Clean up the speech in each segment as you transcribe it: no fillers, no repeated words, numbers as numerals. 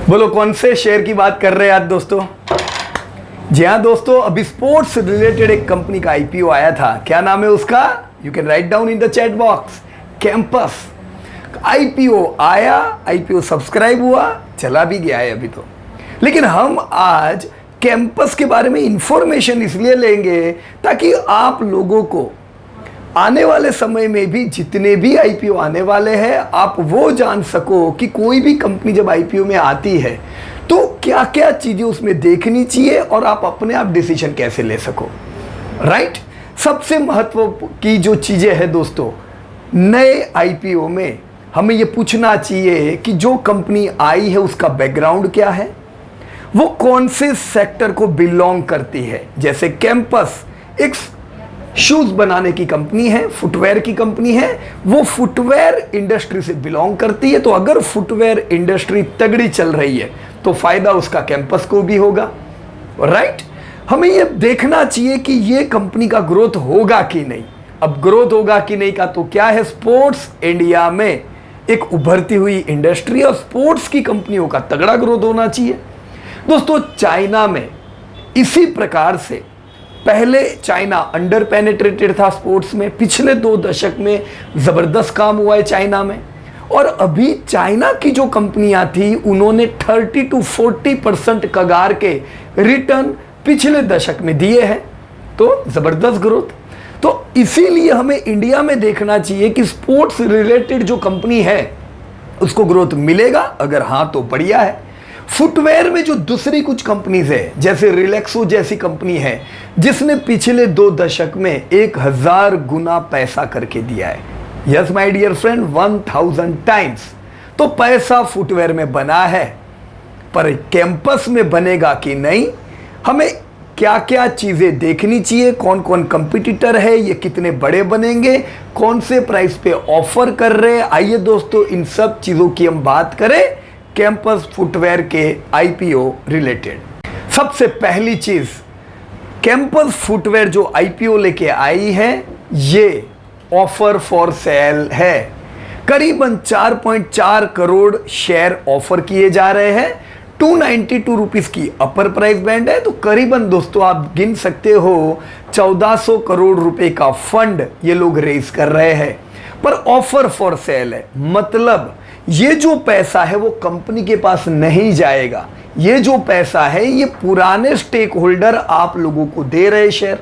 बोलो कौन से शेयर की बात कर रहे हैं आज दोस्तों? जी हाँ दोस्तों, अभी स्पोर्ट्स रिलेटेड एक कंपनी का आईपीओ आया था। क्या नाम है उसका? You can write down in the chat box. Campus IPO आया, आईपीओ सब्सक्राइब हुआ, चला भी गया है अभी तो। लेकिन हम आज कैंपस के बारे में इंफॉर्मेशन इसलिए लेंगे ताकि आप लोगों को आने वाले समय में भी जितने भी आईपीओ आने वाले हैं, आप वो जान सको कि कोई भी कंपनी जब आईपीओ में आती है तो क्या क्या चीजें उसमें देखनी चाहिए और आप अपने आप डिसीजन कैसे ले सको। राइट? सबसे महत्व की जो चीजें हैं दोस्तों, नए आईपीओ में हमें ये पूछना चाहिए कि जो कंपनी आई है उसका बैकग्राउंड क्या है, वो कौन से सेक्टर को बिलोंग करती है। जैसे कैंपस एक शूज बनाने की कंपनी है, फुटवेयर की कंपनी है, वो फुटवेयर इंडस्ट्री से बिलोंग करती है। तो अगर फुटवेयर इंडस्ट्री तगड़ी चल रही है तो फायदा उसका कैंपस को भी होगा। राइट? हमें ये देखना चाहिए कि ये कंपनी का ग्रोथ होगा कि नहीं। अब ग्रोथ होगा कि नहीं का तो क्या है, स्पोर्ट्स इंडिया में एक उभरती हुई इंडस्ट्री और स्पोर्ट्स की कंपनियों का तगड़ा ग्रोथ होना चाहिए। दोस्तों, चाइना में इसी प्रकार से पहले चाइना अंडर पेनिट्रेटेड था स्पोर्ट्स में। पिछले 2 दशक में जबरदस्त काम हुआ है चाइना में। और अभी चाइना की जो कंपनियां थी उन्होंने 30 to 40% कगार के रिटर्न पिछले दशक में दिए हैं। तो जबरदस्त ग्रोथ। तो इसीलिए हमें इंडिया में देखना चाहिए कि स्पोर्ट्स रिलेटेड जो कंपनी है उसको ग्रोथ मिलेगा। अगर हाँ तो बढ़िया है। फुटवेयर में जो दूसरी कुछ कंपनीज है, जैसे रिलैक्सो जैसी कंपनी है जिसने पिछले 2 दशक में 1000 गुना पैसा करके दिया है। Yes my dear friend, 1000 times. तो पैसा फुटवेयर में बना है, पर कैंपस में बनेगा कि नहीं, हमें क्या क्या चीजें देखनी चाहिए, कौन कौन कंपटीटर है, ये कितने बड़े बनेंगे, कौन से प्राइस पे ऑफर कर रहे हैं। आइए दोस्तों, इन सब चीजों की हम बात करें कैंपस फुटवेयर के आईपीओ रिलेटेड। सबसे पहली चीज, कैंपस फुटवेयर जो आईपीओ लेके आई है ये ऑफर फॉर सेल है। करीबन 4.4 करोड़ शेयर ऑफर किए जा रहे हैं। 292 रुपीज की अपर प्राइस बैंड है। तो करीबन दोस्तों आप गिन सकते हो 1400 करोड़ रुपए का फंड ये लोग रेज कर रहे हैं। पर ऑफर फॉर सेल है, मतलब ये जो पैसा है वो कंपनी के पास नहीं जाएगा। ये जो पैसा है ये पुराने स्टेक होल्डर आप लोगों को दे रहे शेयर।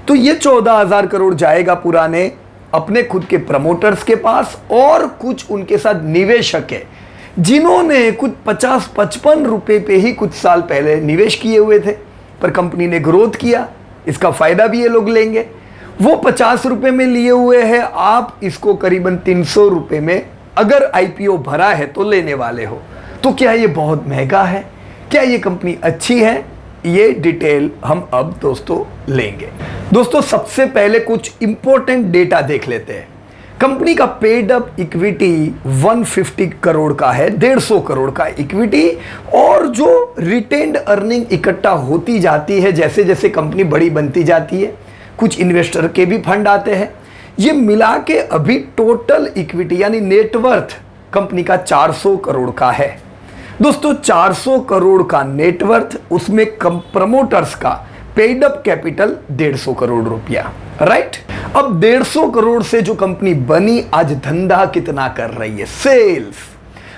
तो ये 14,000 करोड़ जाएगा पुराने अपने खुद के प्रमोटर्स के पास, और कुछ उनके साथ निवेशक है जिन्होंने कुछ 50-55 रुपए पे ही कुछ साल पहले निवेश किए हुए थे, पर कंपनी ने ग्रोथ किया, इसका फायदा भी ये लोग लेंगे। वो 50 रुपए में लिए हुए हैं, आप इसको करीबन 300 रुपए में अगर आईपीओ भरा है तो लेने वाले हो। तो क्या ये बहुत महंगा है? क्या ये कंपनी अच्छी है? ये डिटेल हम अब दोस्तों लेंगे। दोस्तों, सबसे पहले कुछ इंपॉर्टेंट डेटा देख लेते हैं। कंपनी का पेड अप इक्विटी 150 करोड़ का है, 150 करोड़ का इक्विटी। और जो रिटेन्ड अर्निंग इकट्ठा होती जाती है, जैसे जैसे कंपनी बड़ी बनती जाती है, कुछ इन्वेस्टर के भी फंड आते हैं, ये मिला के अभी टोटल इक्विटी यानी नेटवर्थ कंपनी का 400 करोड़ का है। दोस्तों, 400 करोड़ का नेटवर्थ, उसमें प्रमोटर्स का पेड अप कैपिटल 150 करोड़ रुपया। राइट? अब 150 करोड़ से जो कंपनी बनी, आज धंधा कितना कर रही है? सेल्स।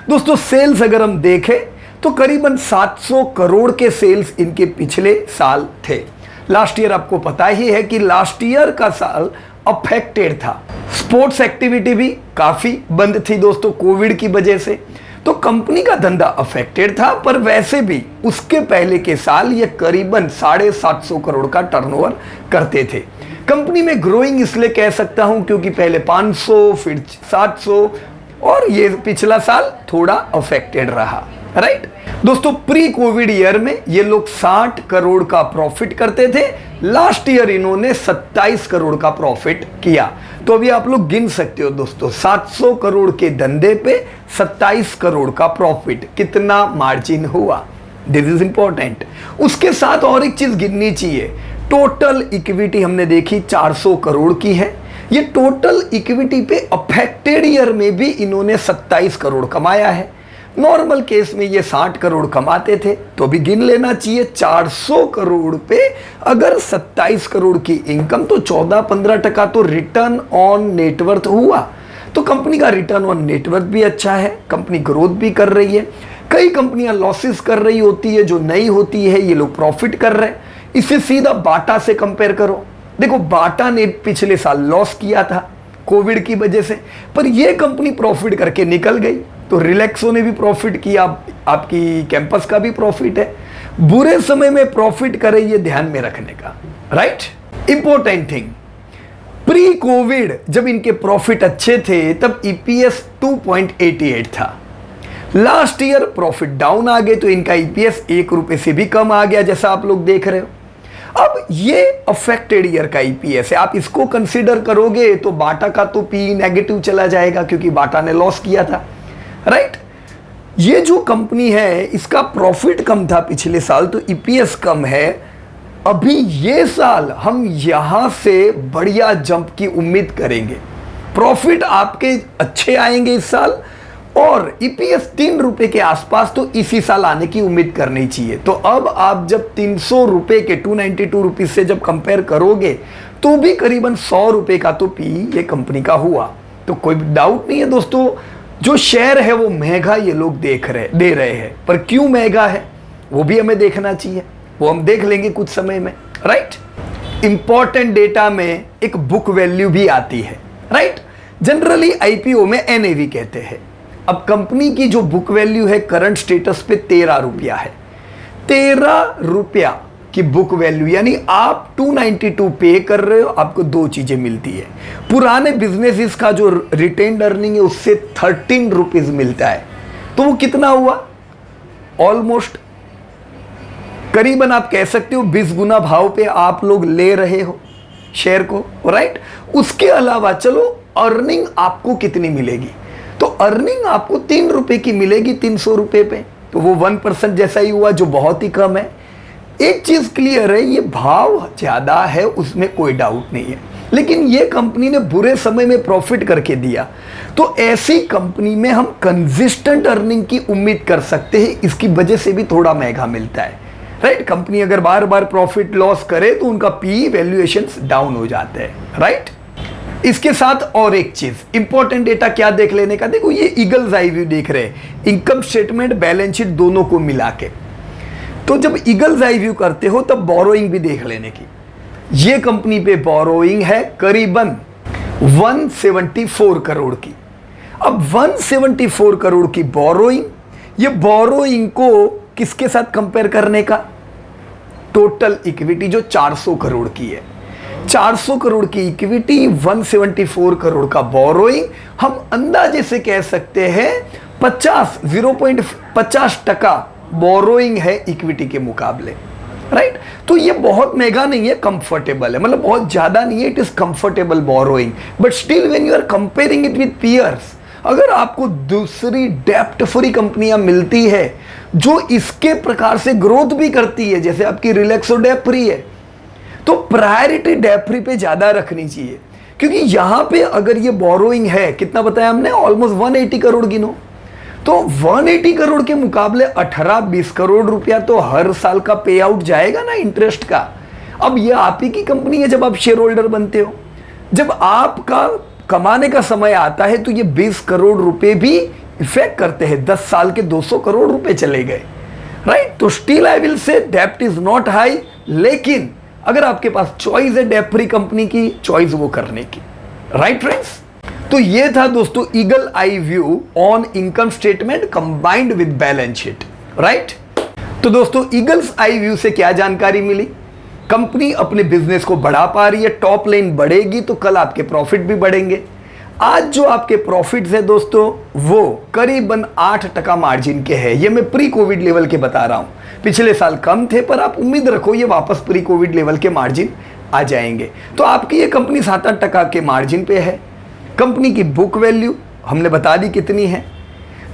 दोस्तों, सेल्स अगर हम देखें तो करीबन 700 करोड़ के सेल्स इनके पिछले साल थे। लास्ट ईयर आपको पता ही है कि लास्ट ईयर का साल अफेक्टेड था। स्पोर्ट्स एक्टिविटी भी काफी बंद थी दोस्तों कोविड की वजह से। तो कंपनी का धंधा अफेक्टेड था, पर वैसे भी उसके पहले के साल ये करीबन 750 करोड़ का टर्नओवर करते थे। कंपनी में ग्रोइंग इसलिए कह सकता हूं क्योंकि पहले 500 फिर 700 और ये पिछला साल थोड़ा अफेक्टेड रहा। राइट? दोस्तों, प्री कोविड ईयर में ये लोग 60 करोड़ का प्रॉफिट करते थे। लास्ट ईयर इन्होंने 27 करोड़ का प्रॉफिट किया। तो अभी आप लोग गिन सकते हो दोस्तों, 700 करोड़ के धंधे पे 27 करोड़ का प्रॉफिट, कितना मार्जिन हुआ। This is important. उसके साथ और एक चीज गिननी चाहिए, टोटल इक्विटी हमने देखी 400 करोड़ की है। ये टोटल इक्विटी पे अफेक्टेड ईयर में भी इन्होंने 27 करोड़ कमाया है। नॉर्मल केस में ये 60 करोड़ कमाते थे, तो भी गिन लेना चाहिए 400 करोड़ पे अगर 27 करोड़ की इनकम, तो 14-15% तो रिटर्न ऑन नेटवर्थ हुआ। तो कंपनी का रिटर्न ऑन नेटवर्थ भी अच्छा है, कंपनी ग्रोथ भी कर रही है। कई कंपनियां लॉसेस कर रही होती है, जो नई होती है ये लोग प्रॉफिट कर रहे हैं। इसे सीधा बाटा से कंपेयर करो। देखो बाटा ने पिछले साल लॉस किया था कोविड की वजह से, पर ये कंपनी प्रॉफिट करके निकल गई। तो रिलैक्सो ने भी प्रॉफिट किया, आपकी कैंपस का भी प्रॉफिट है। बुरे समय में प्रॉफिट करे, ये ध्यान में रखने का, right. Important thing, pre Covid जब इनके प्रॉफिट अच्छे थे तब ईपीएस 2.88 था। लास्ट ईयर प्रॉफिट डाउन आ गए तो इनका ईपीएस 1 रुपए से भी कम आ गया, जैसा आप लोग देख रहे हो। अब ये अफेक्टेड ईयर का ईपीएस है, आप इसको कंसीडर करोगे तो बाटा का तो पी नेगेटिव चला जाएगा, क्योंकि बाटा ने लॉस किया था, राइट। ये जो कंपनी है इसका प्रॉफिट कम था पिछले साल, तो ईपीएस कम है। अभी ये साल हम यहां से बढ़िया जंप की उम्मीद करेंगे, प्रॉफिट आपके अच्छे आएंगे इस साल, और ईपीएस 3 रुपए के आसपास तो इसी साल आने की उम्मीद करनी चाहिए। तो अब आप जब 300 रुपए के 292 रुपीज से जब कंपेयर करोगे तो भी करीबन 100 रुपए का तो पी ये कंपनी का हुआ। तो कोई डाउट नहीं है दोस्तों, जो शेयर है वो महंगा ये लोग दे रहे हैं, पर क्यों महंगा है वो भी हमें देखना चाहिए, वो हम देख लेंगे कुछ समय में, राइट। इंपॉर्टेंट डेटा में एक बुक वैल्यू भी आती है, राइट। जनरली आईपीओ में एनएवी कहते हैं। अब कंपनी की जो बुक वैल्यू है करंट स्टेटस पे 13 रुपया है। 13 रुपया की बुक वैल्यू, यानी आप 292 पे कर रहे हो, आपको दो चीजें मिलती है। पुराने बिजनेसेस का जो रिटेन्ड अर्निंग है उससे 13 रुपीज मिलता है, तो वो कितना हुआ, ऑलमोस्ट करीबन आप कह सकते हो 20 गुना भाव पे आप लोग ले रहे हो शेयर को, राइट। उसके अलावा चलो अर्निंग आपको कितनी मिलेगी, तो अर्निंग आपको 3 रुपए की मिलेगी 300 रुपए पे, तो वो 1% जैसा ही हुआ, जो बहुत ही कम है। एक चीज क्लियर है, ये भाव ज्यादा है उसमें कोई डाउट नहीं है, लेकिन ये कंपनी ने बुरे समय में प्रॉफिट करके दिया, तो ऐसी कंपनी में हम कंसिस्टेंट अर्निंग की उम्मीद कर सकते हैं। इसकी वजह से भी थोड़ा महंगा मिलता है, राइट। कंपनी अगर बार बार प्रॉफिट लॉस करे तो उनका पी वैल्यूएशंस डाउन हो जाते हैं, राइट। इसके साथ और एक चीज इंपॉर्टेंट डेटा क्या देख लेने का, देखो ये ईगल्स आई व्यू देख रहे हैं, इनकम स्टेटमेंट बैलेंस शीट दोनों को मिला के। तो जब ईगल्स आई व्यू करते हो तब बोरोइंग भी देख लेने की। ये कंपनी पे बोरोइंग है करीबन 174 करोड़ की। अब 174 करोड़ की बोरोइंग, ये बोरोइंग को किसके साथ कंपेयर करने का, टोटल इक्विटी जो 400 करोड़ की है। 400 करोड़ की इक्विटी, 174 करोड़ का बोरोइंग, हम अंदाजे से कह सकते हैं 0.50% बोरोइंग है इक्विटी के मुकाबले, राइट। तो ये बहुत महंगा नहीं है, कंफर्टेबल है, मतलब बहुत ज्यादा नहीं है, it is comfortable borrowing. But still when you are comparing it with peers, अगर आपको दूसरी डेप्ट फ्री कंपनियां मिलती है जो इसके प्रकार से ग्रोथ भी करती है, जैसे आपकी रिलैक्सो डेप्ट फ्री है, तो प्रायोरिटी डेप्ट फ्री पे ज्यादा रखनी चाहिए, क्योंकि यहां पे अगर ये बोरोइंग है, कितना बताया हमने, ऑलमोस्ट 180 करोड़ गिनो, तो 180 करोड़ के मुकाबले 18-20 करोड़ रुपया तो हर साल का पे आउट जाएगा ना इंटरेस्ट का। अब ये आप ही की कंपनी है, जब आप शेयर होल्डर बनते हो, जब आपका कमाने का समय आता है तो ये 20 करोड़ रुपए भी इफेक्ट करते हैं। 10 साल के 200 करोड़ रुपए चले गए, राइट। तो still I will say dept is not high, लेकिन अगर आपके पास चॉइस है डेप्ट फ्री कंपनी की, चॉइस वो करने की, राइट फ्रेंड्स। तो ये था दोस्तों eagle eye view on income statement combined with balance sheet, right. तो दोस्तों ईगल्स आई व्यू से क्या जानकारी मिली, कंपनी अपने बिजनेस को बढ़ा पा रही है, टॉप लाइन बढ़ेगी तो कल आपके प्रॉफिट भी बढ़ेंगे। आज जो आपके प्रॉफिट्स है दोस्तों वो करीबन 8% मार्जिन के हैं, ये मैं प्री कोविड लेवल के बता रहा हूं। पिछले साल कम थे, पर आप उम्मीद रखो ये वापस प्री कोविड लेवल के मार्जिन आ जाएंगे। तो आपकी ये कंपनी 7-8% के मार्जिन पे है। कंपनी की बुक वैल्यू हमने बता दी कितनी है।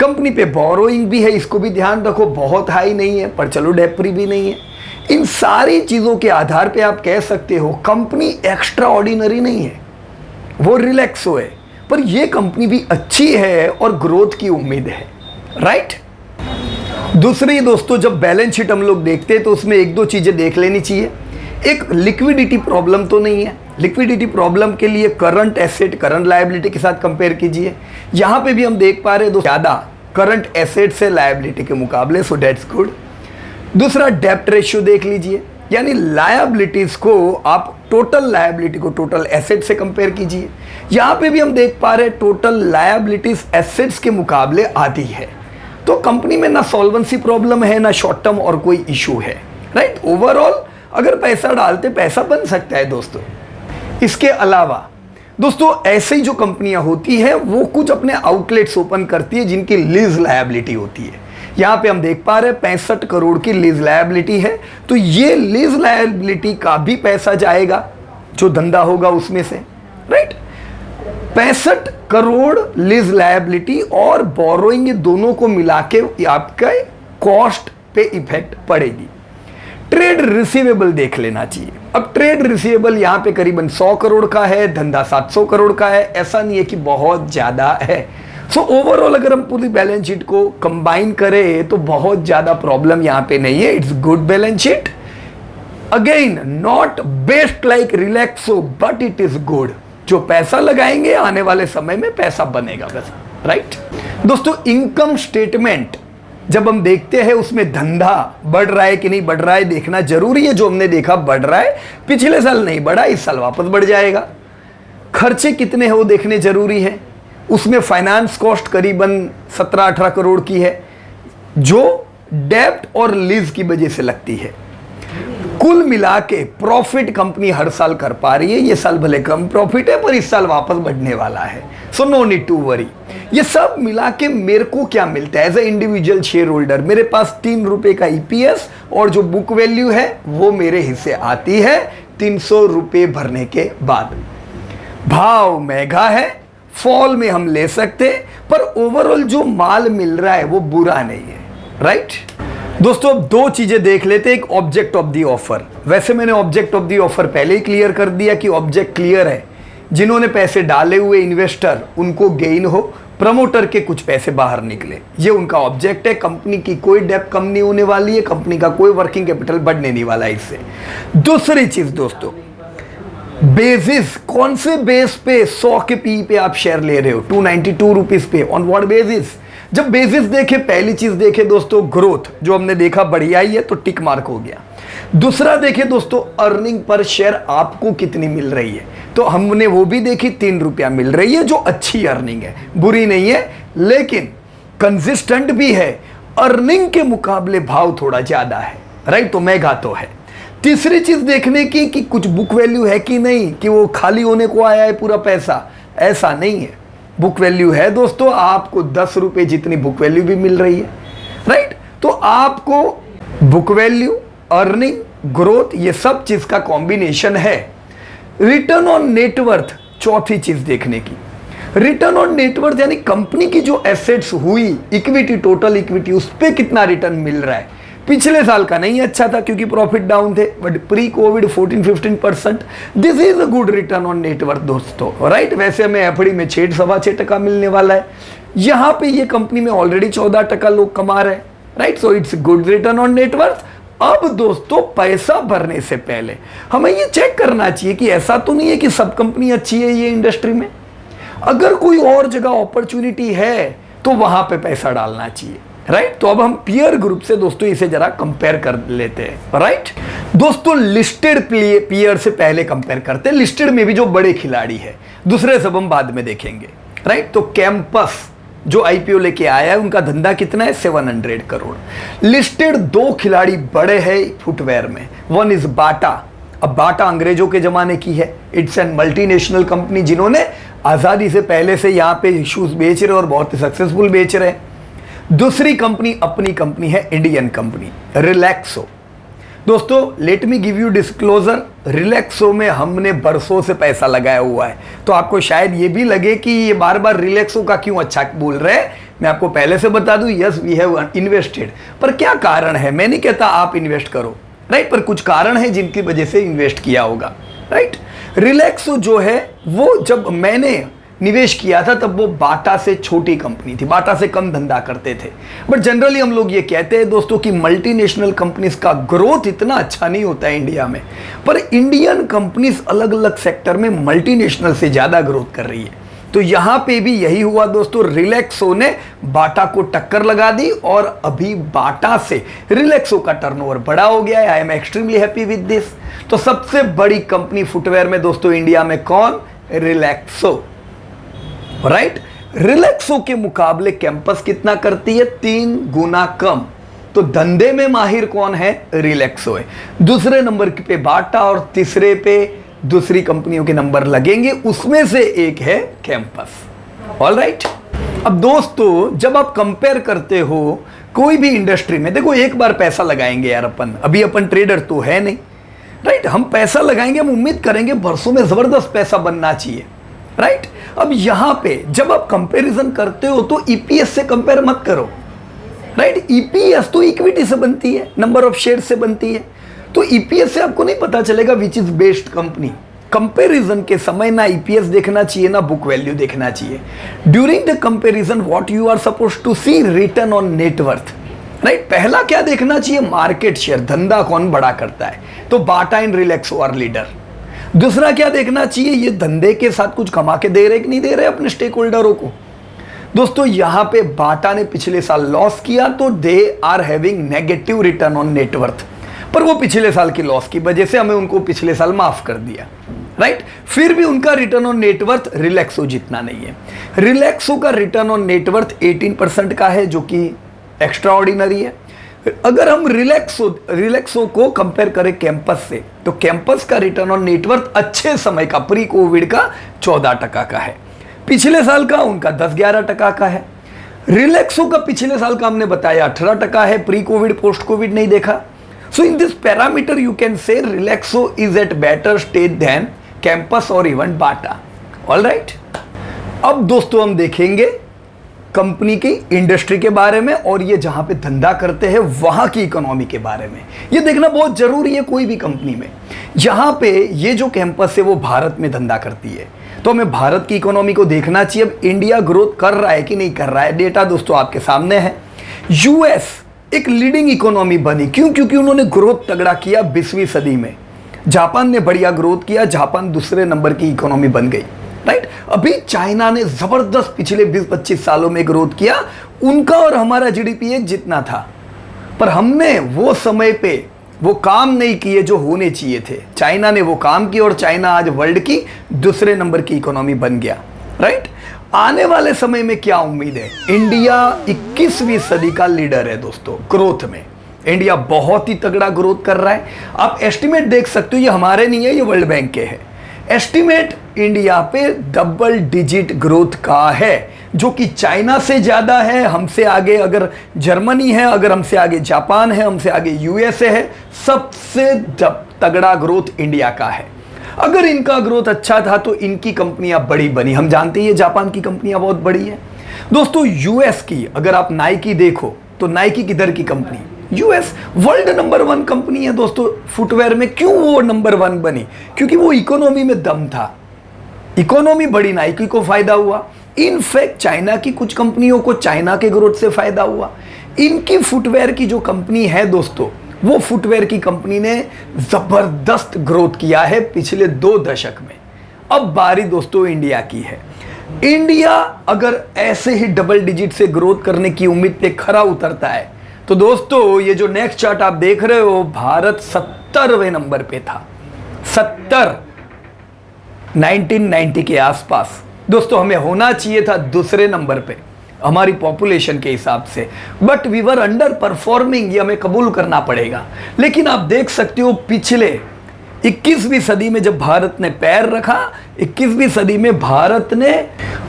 कंपनी पे बोरोइंग भी है, इसको भी ध्यान रखो, बहुत हाई नहीं है पर चलो डेप्ट फ्री भी नहीं है। इन सारी चीजों के आधार पे आप कह सकते हो कंपनी एक्स्ट्रा ऑर्डिनरी नहीं है, वो रिलैक्सो है, पर ये कंपनी भी अच्छी है और ग्रोथ की उम्मीद है, राइट। दूसरी दोस्तों, जब बैलेंस शीट हम लोग देखते हैं तो उसमें एक दो चीज़ें देख लेनी चाहिए। एक लिक्विडिटी प्रॉब्लम तो नहीं है। लिक्विडिटी प्रॉब्लम के लिए करंट एसेट करंट लायबिलिटी के साथ कंपेयर कीजिए। यहाँ पे भी हम देख पा रहे हैं ज़्यादा करंट एसेट से लायबिलिटी के मुकाबले, सो डेट्स गुड। दूसरा, डेप्ट रेशियो देख लीजिए, यानी लायबिलिटीज़ को आप टोटल लायबिलिटी को टोटल एसेट से कंपेयर कीजिए। यहाँ पे भी हम देख पा रहे हैं टोटल लायबिलिटीज़ एसेट्स के मुकाबले आधी है। तो कंपनी में ना सॉल्वेंसी प्रॉब्लम है, ना शॉर्ट टर्म और कोई इशू है, राइट। ओवरऑल अगर पैसा डालते पैसा बन सकता है दोस्तों। इसके अलावा दोस्तों, ऐसे ही जो कंपनियां होती है वो कुछ अपने आउटलेट्स ओपन करती है जिनकी लीज लायबिलिटी होती है। यहाँ पे हम देख पा रहे हैं 65 करोड़ की लीज लायबिलिटी है। तो ये लीज लायबिलिटी का भी पैसा जाएगा जो धंधा होगा उसमें से, राइट। 65 करोड़ लीज लायबिलिटी और बोरोइंग, दोनों को मिला के आपका कॉस्ट पे इफेक्ट पड़ेगी। ट्रेड रिसीवेबल देख लेना चाहिए। अब ट्रेड रिसीवेबल यहाँ पे करीबन 100 करोड़ का है, धंधा 700 करोड़ का है, ऐसा नहीं है कि बहुत ज़्यादा है। सो ओवरऑल अगर हम पूरी बैलेंस शीट को कंबाइन करें तो बहुत ज़्यादा प्रॉब्लम यहाँ पे नहीं है। It's good balance sheet, again not best like Relaxo, but it is good. जो पैसा लगाएंगे आने वाले समय में पैसा बनेगा बस, राइट। दोस्तों, इनकम स्टेटमेंट जब हम देखते हैं उसमें धंधा बढ़ रहा है कि नहीं बढ़ रहा है देखना जरूरी है। जो हमने देखा बढ़ रहा है, पिछले साल नहीं बढ़ा, इस साल वापस बढ़ जाएगा। खर्चे कितने हैं वो देखने जरूरी है। उसमें फाइनेंस कॉस्ट करीबन 17-18 करोड़ की है जो डेब्ट और लीज की वजह से लगती है। कुल मिला के प्रॉफिट कंपनी हर साल कर पा रही है। ये साल भले कम प्रॉफिट है पर इस साल वापस बढ़ने वाला है, so no need to worry. ये सब मिला के मेरे को क्या मिलता है as a individual share holder, मेरे पास 3 रुपए का ईपीएस और जो बुक वैल्यू है वो मेरे हिस्से आती है 300 रुपए भरने के बाद। भाव महंगा है, फॉल में हम ले सकते, पर ओवरऑल जो माल मिल रहा है वो बुरा नहीं है, राइट। दोस्तों, अब दो चीजें देख लेते हैं। एक ऑब्जेक्ट ऑफ द ऑफर। वैसे मैंने ऑब्जेक्ट ऑफ द ऑफर पहले ही क्लियर कर दिया कि ऑब्जेक्ट क्लियर है। जिन्होंने पैसे डाले हुए इन्वेस्टर उनको गेन हो, प्रमोटर के कुछ पैसे बाहर निकले, ये उनका ऑब्जेक्ट है। कंपनी की कोई डेब्ट कम नहीं होने वाली है, कंपनी का कोई वर्किंग कैपिटल बढ़ने नहीं वाला है इससे। दूसरी चीज दोस्तों, बेसिस, कौन से बेस पे 100 के पी पे आप शेयर ले रहे हो 292 रुपीज पे, ऑन व्हाट बेसिस। जब बेसिस देखे, पहली चीज देखे दोस्तों ग्रोथ, जो हमने देखा बढ़िया ही है तो टिक मार्क हो गया। दूसरा देखे दोस्तों अर्निंग पर शेयर आपको कितनी मिल रही है, तो हमने वो भी देखी 3 रुपया मिल रही है, जो अच्छी अर्निंग है, बुरी नहीं है, लेकिन कंसिस्टेंट भी है। अर्निंग के मुकाबले भाव थोड़ा ज्यादा है, राइट, तो महंगा तो है। तीसरी चीज देखने की कि कुछ बुक वैल्यू है कि नहीं, कि वो खाली होने को आया है पूरा पैसा, ऐसा नहीं है। बुक वैल्यू है दोस्तों, आपको 10 रुपए जितनी बुक वैल्यू भी मिल रही है, राइट। तो आपको बुक वैल्यू, अर्निंग, ग्रोथ, ये सब चीज का कॉम्बिनेशन है। रिटर्न ऑन नेटवर्थ चौथी चीज देखने की। रिटर्न ऑन नेटवर्थ यानी कंपनी की जो एसेट्स हुई, इक्विटी, टोटल इक्विटी, उस पर कितना रिटर्न मिल रहा है। पिछले साल का नहीं अच्छा था क्योंकि प्रॉफिट डाउन थे, but pre Covid 14-15%, this is a good return on net worth दोस्तों, राइट। वैसे हमें एफडी में 6.25% मिलने वाला है, यहां पे ये कंपनी में ऑलरेडी 14% लोग कमा रहे हैं, right. So it's good return on net worth. अब दोस्तों, पैसा भरने से पहले हमें ये चेक करना चाहिए कि ऐसा तो नहीं है कि सब कंपनी अच्छी है ये इंडस्ट्री में। अगर कोई और जगह अपॉर्चुनिटी है तो वहां पे पैसा डालना चाहिए, राइट। तो अब हम पीयर ग्रुप से दोस्तों इसे जरा कंपेयर कर लेते हैं, राइट। दोस्तों, लिस्टेड पीयर से पहले कंपेयर करते हैं। लिस्टेड में भी जो बड़े खिलाड़ी है, दूसरे सब हम बाद में देखेंगे, राइट। तो कैंपस जो आईपीओ लेके आया है, उनका धंधा कितना है 700 करोड़। लिस्टेड 2 खिलाड़ी बड़े हैं फुटवेयर में, वन इज बाटा। अब बाटा अंग्रेजों के जमाने की है, इट्स एन मल्टीनेशनल कंपनी जिन्होंने आजादी से पहले से यहाँ पे शूज बेच रहे और बहुत ही सक्सेसफुल बेच रहे हैं। दूसरी कंपनी अपनी कंपनी है, इंडियन कंपनी रिलैक्सो। दोस्तों, let me give you disclosure, Relaxo में हमने बरसों से पैसा लगाया हुआ है, तो आपको शायद ये भी लगे कि ये बार बार रिलैक्सो का क्यों अच्छा बोल रहे हैं। मैं आपको पहले से बता दूं, यस वी हैव इन्वेस्टेड, पर क्या कारण है, मैं नहीं कहता आप इन्वेस्ट करो, राइट, पर कुछ कारण है जिनकी वजह से इन्वेस्ट किया होगा, राइट। रिलैक्सो जो है वो जब मैंने निवेश किया था तब वो बाटा से छोटी कंपनी थी, बाटा से कम धंधा करते थे। बट जनरली हम लोग ये कहते हैं दोस्तों कि मल्टीनेशनल कंपनीज का ग्रोथ इतना अच्छा नहीं होता है इंडिया में, पर इंडियन कंपनीज अलग अलग सेक्टर में मल्टीनेशनल से ज़्यादा ग्रोथ कर रही है। तो यहाँ पे भी यही हुआ दोस्तों, रिलैक्सो ने बाटा को टक्कर लगा दी और अभी बाटा से रिलैक्सो का टर्नओवर बड़ा हो गया है। I am extremely happy with this. तो सबसे बड़ी कंपनी फुटवेयर में दोस्तों इंडिया में कौन? रिलैक्सो, राइट। रिलैक्सो के मुकाबले कैंपस कितना करती है? 3 गुना कम। तो धंधे में माहिर कौन है? रिलैक्सो है। दूसरे नंबर पे बाटा और तीसरे पे दूसरी कंपनियों के नंबर लगेंगे, उसमें से एक है कैंपस। All right. अब दोस्तों जब आप कंपेयर करते हो कोई भी इंडस्ट्री में, देखो एक बार पैसा लगाएंगे यार अभी अपन ट्रेडर तो है नहीं, राइट। हम पैसा लगाएंगे, हम उम्मीद करेंगे बरसों में जबरदस्त पैसा बनना चाहिए, राइट। अब यहां पे जब आप कंपैरिजन करते हो तो ईपीएस से कंपेयर मत करो, राइट। ईपीएस तो इक्विटी से बनती है, नंबर ऑफ शेयर से बनती है। तो ईपीएस से आपको नहीं पता चलेगा which is best company. Comparison के समय ना ईपीएस देखना चाहिए ना बुक वैल्यू देखना चाहिए। During the comparison what you are supposed to see, return on net worth, right. पहला क्या देखना चाहिए? मार्केट शेयर, धंधा कौन बड़ा करता है। तो बाटा एंड रिलैक्सो आर लीडर। दूसरा क्या देखना चाहिए? ये धंधे के साथ कुछ कमा के दे रहे कि नहीं दे रहे अपने स्टेक होल्डरों को। दोस्तों यहां पे बाटा ने पिछले साल लॉस किया तो they are having negative return on net worth, पर वो पिछले साल की लॉस की वजह से हमें उनको पिछले साल माफ कर दिया, राइट। फिर भी उनका रिटर्न ऑन नेटवर्थ रिलैक्सो जितना नहीं है। रिलैक्सो का रिटर्न ऑन नेटवर्थ 18% का है, जो कि एक्स्ट्रा ऑर्डिनरी है। अगर हम रिलैक्सो को कंपेयर करें कैंपस से, तो कैंपस का रिटर्न ऑन नेटवर्थ अच्छे समय का, प्री कोविड का 14% का है। पिछले साल का उनका 10-11% का है। रिलैक्सो का पिछले साल का हमने बताया 18% है, प्री कोविड पोस्ट कोविड नहीं देखा। So in this parameter you can say Relaxo is at better stage than Campus और इवन बाटा। All right. अब दोस्तों हम देखेंगे कंपनी की इंडस्ट्री के बारे में और ये जहां पे धंधा करते हैं वहां की इकोनॉमी के बारे में। ये देखना बहुत जरूरी है कोई भी कंपनी में। यहां पे ये जो कैंपस है वो भारत में धंधा करती है, तो हमें भारत की इकोनॉमी को देखना चाहिए। अब इंडिया ग्रोथ कर रहा है कि नहीं कर रहा है, डेटा दोस्तों आपके सामने है। यूएस एक लीडिंग इकोनॉमी बनी, क्यों? क्योंकि उन्होंने ग्रोथ तगड़ा किया 20वीं सदी में। जापान ने बढ़िया ग्रोथ किया, जापान दूसरे नंबर की इकोनॉमी बन गई, राइट। अभी चाइना ने जबरदस्त पिछले 20-25 सालों में ग्रोथ किया, उनका और हमारा जीडीपी एक जितना था, पर हमने वो समय पे वो काम नहीं किए जो होने चाहिए थे। चाइना ने वो काम किए और चाइना आज वर्ल्ड की दूसरे नंबर की इकोनॉमी बन गया, राइट। आने वाले समय में क्या उम्मीद है? इंडिया 21वीं सदी का लीडर है दोस्तों ग्रोथ में। इंडिया बहुत ही तगड़ा ग्रोथ कर रहा है। आप एस्टिमेट देख सकते हो, ये हमारे नहीं है, ये वर्ल्ड बैंक के है। एस्टिमेट इंडिया पे डबल डिजिट ग्रोथ का है, जो कि चाइना से ज्यादा है, हमसे आगे अगर जर्मनी है, अगर हमसे आगे जापान है, हमसे आगे यूएसए है, सबसे तगड़ा ग्रोथ इंडिया का है। अगर इनका ग्रोथ अच्छा था तो इनकी कंपनियां बड़ी बनी। हम जानते हैं जापान की कंपनियां बहुत बड़ी है दोस्तों। यूएस की अगर आप नाइकी देखो तो नाइकी किधर की company? US world number 1 company है दोस्तों फुटवेयर में। क्यों वो नंबर 1 बनी? क्योंकि वो इकोनॉमी में दम था, इकोनॉमी बड़ी, नाइकी को फायदा हुआ। इनफैक्ट चाइना की कुछ कंपनियों को चाइना के ग्रोथ से फायदा हुआ। इनकी फुटवेयर की जो कंपनी है दोस्तों, वो फुटवेयर की कंपनी ने जबरदस्त ग्रोथ किया है पिछले 2 दशक में। अब बारी दोस्तों इंडिया की है। इंडिया अगर ऐसे ही डबल डिजिट से ग्रोथ करने की उम्मीद पे खरा उतरता है तो दोस्तों ये जो नेक्स्ट चार्ट आप देख रहे हो, भारत 70वें नंबर पे था, 70 1990 के आसपास। दोस्तों हमें होना चाहिए था दूसरे नंबर पे हमारी पॉपुलेशन के हिसाब से, but we were underperforming, ये हमें कबूल करना पड़ेगा। लेकिन आप देख सकते हो पिछले 21वीं सदी में जब भारत ने पैर रखा, 21वीं सदी में भारत ने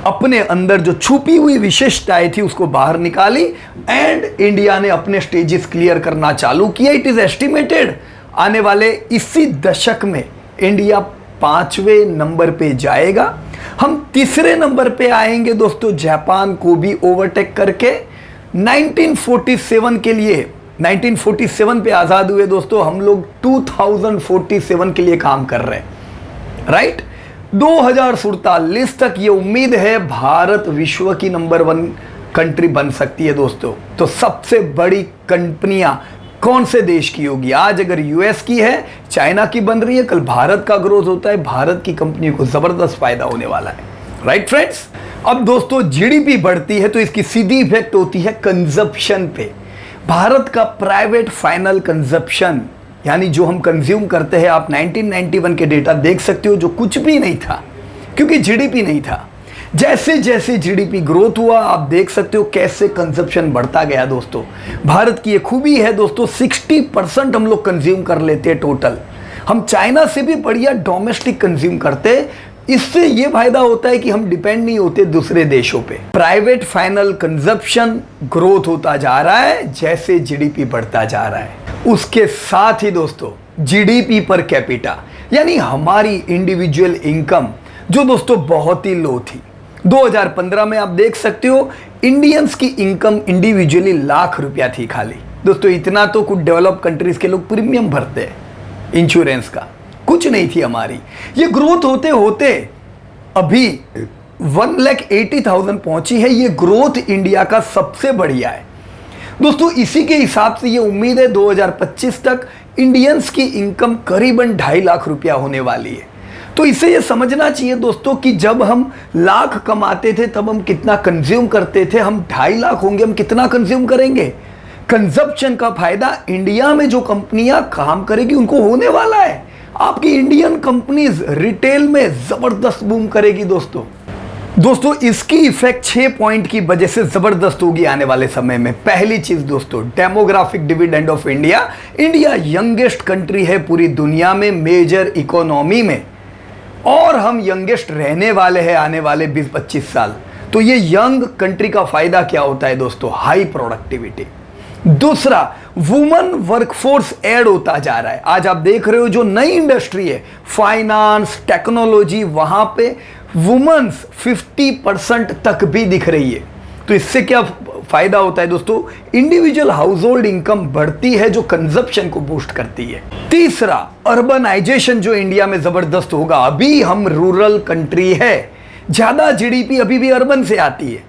अपने अंदर जो छुपी हुई विशेषताएं थी उसको बाहर निकाली एंड इंडिया ने अपने स्टेजेस क्लियर करना चालू किया। इट इज एस्टिमेटेड आने वाले इसी दशक में इंडिया 5वें नंबर पे जाएगा। हम तीसरे नंबर पे आएंगे दोस्तों, जापान को भी ओवरटेक करके। 1947 के लिए, 1947 पे आज़ाद हुए दोस्तों, हम लोग 2047 के लिए काम कर रहे हैं। राइट। 2047 तक ये उम्मीद है भारत विश्व की नंबर 1 कंट्री बन सकती है दोस्तों। तो सबसे बड़ी कंपनियां कौन से देश की होगी? आज अगर यूएस की है, चाइना की बन रही है, कल भारत का ग्रोथ होता है, भारत की कंपनियों को जबरदस्त फायदा होने वाला है। Right friends. अब दोस्तों जीडीपी बढ़ती है तो इसकी सीधी इफेक्ट होती है कंजप्शन पे। भारत का प्राइवेट फाइनल कंजप्शन यानी जो हम कंज्यूम करते हैं, आप 1991 के डेटा देख सकते हो, जो कुछ भी नहीं था क्योंकि जीडीपी नहीं था। जैसे जैसे जीडीपी ग्रोथ हुआ आप देख सकते हो कैसे कंजप्शन बढ़ता गया दोस्तों। भारत की ये खूबी है दोस्तों, 60% हम लोग कंज्यूम कर लेते हैं टोटल। हम चाइना से भी बढ़िया डोमेस्टिक कंज्यूम करते हैं। इससे ये फायदा होता है कि हम डिपेंड नहीं होते दूसरे देशों पे। प्राइवेट फाइनल कंजप्शन ग्रोथ होता जा रहा है जैसे जीडीपी बढ़ता जा रहा है। उसके साथ ही दोस्तों जीडीपी पर कैपिटा यानी हमारी इंडिविजुअल इनकम जो दोस्तों बहुत ही लो थी। 2015 में आप देख सकते हो इंडियंस की इनकम इंडिविजुअली ₹1,00,000 थी खाली। दोस्तों इतना तो कुछ डेवलप कंट्रीज के लोग प्रीमियम भरते हैं इंश्योरेंस का, कुछ नहीं थी हमारी। ये ग्रोथ होते होते अभी 1,80,000 पहुंची है। ये ग्रोथ इंडिया का सबसे बढ़िया है दोस्तों। इसी के हिसाब से ये उम्मीद है 2025 तक इंडियंस की इनकम करीबन ₹2.5 लाख होने वाली है। तो इसे ये समझना चाहिए दोस्तों कि जब हम लाख कमाते थे तब हम कितना कंज्यूम करते थे, हम 2.5 लाख होंगे हम कितना कंज्यूम करेंगे। कंजप्शन का फायदा इंडिया में जो कंपनियां काम करेगी उनको होने वाला है। आपकी इंडियन कंपनीज रिटेल में जबरदस्त बूम करेगी दोस्तों इसकी इफेक्ट 6 पॉइंट की वजह से जबरदस्त होगी आने वाले समय में। पहली चीज दोस्तों, demographic dividend of India. India youngest country है पूरी दुनिया में मेजर इकोनॉमी में, और हम यंगेस्ट रहने वाले हैं आने वाले 20-25 साल। तो ये यंग कंट्री का फायदा क्या होता है दोस्तों? High productivity. दूसरा, वुमन वर्कफोर्स ऐड होता जा रहा है। आज आप देख रहे हो जो नई इंडस्ट्री है फाइनेंस टेक्नोलॉजी, वहां पे वुमेन्स 50% तक भी दिख रही है। तो इससे क्या फायदा होता है दोस्तों? इंडिविजुअल हाउस होल्ड इनकम बढ़ती है जो कंजप्शन को बूस्ट करती है। तीसरा, अर्बनाइजेशन जो इंडिया में जबरदस्त होगा। अभी हम रूरल कंट्री है, ज्यादा जीडीपी अभी भी अर्बन से आती है।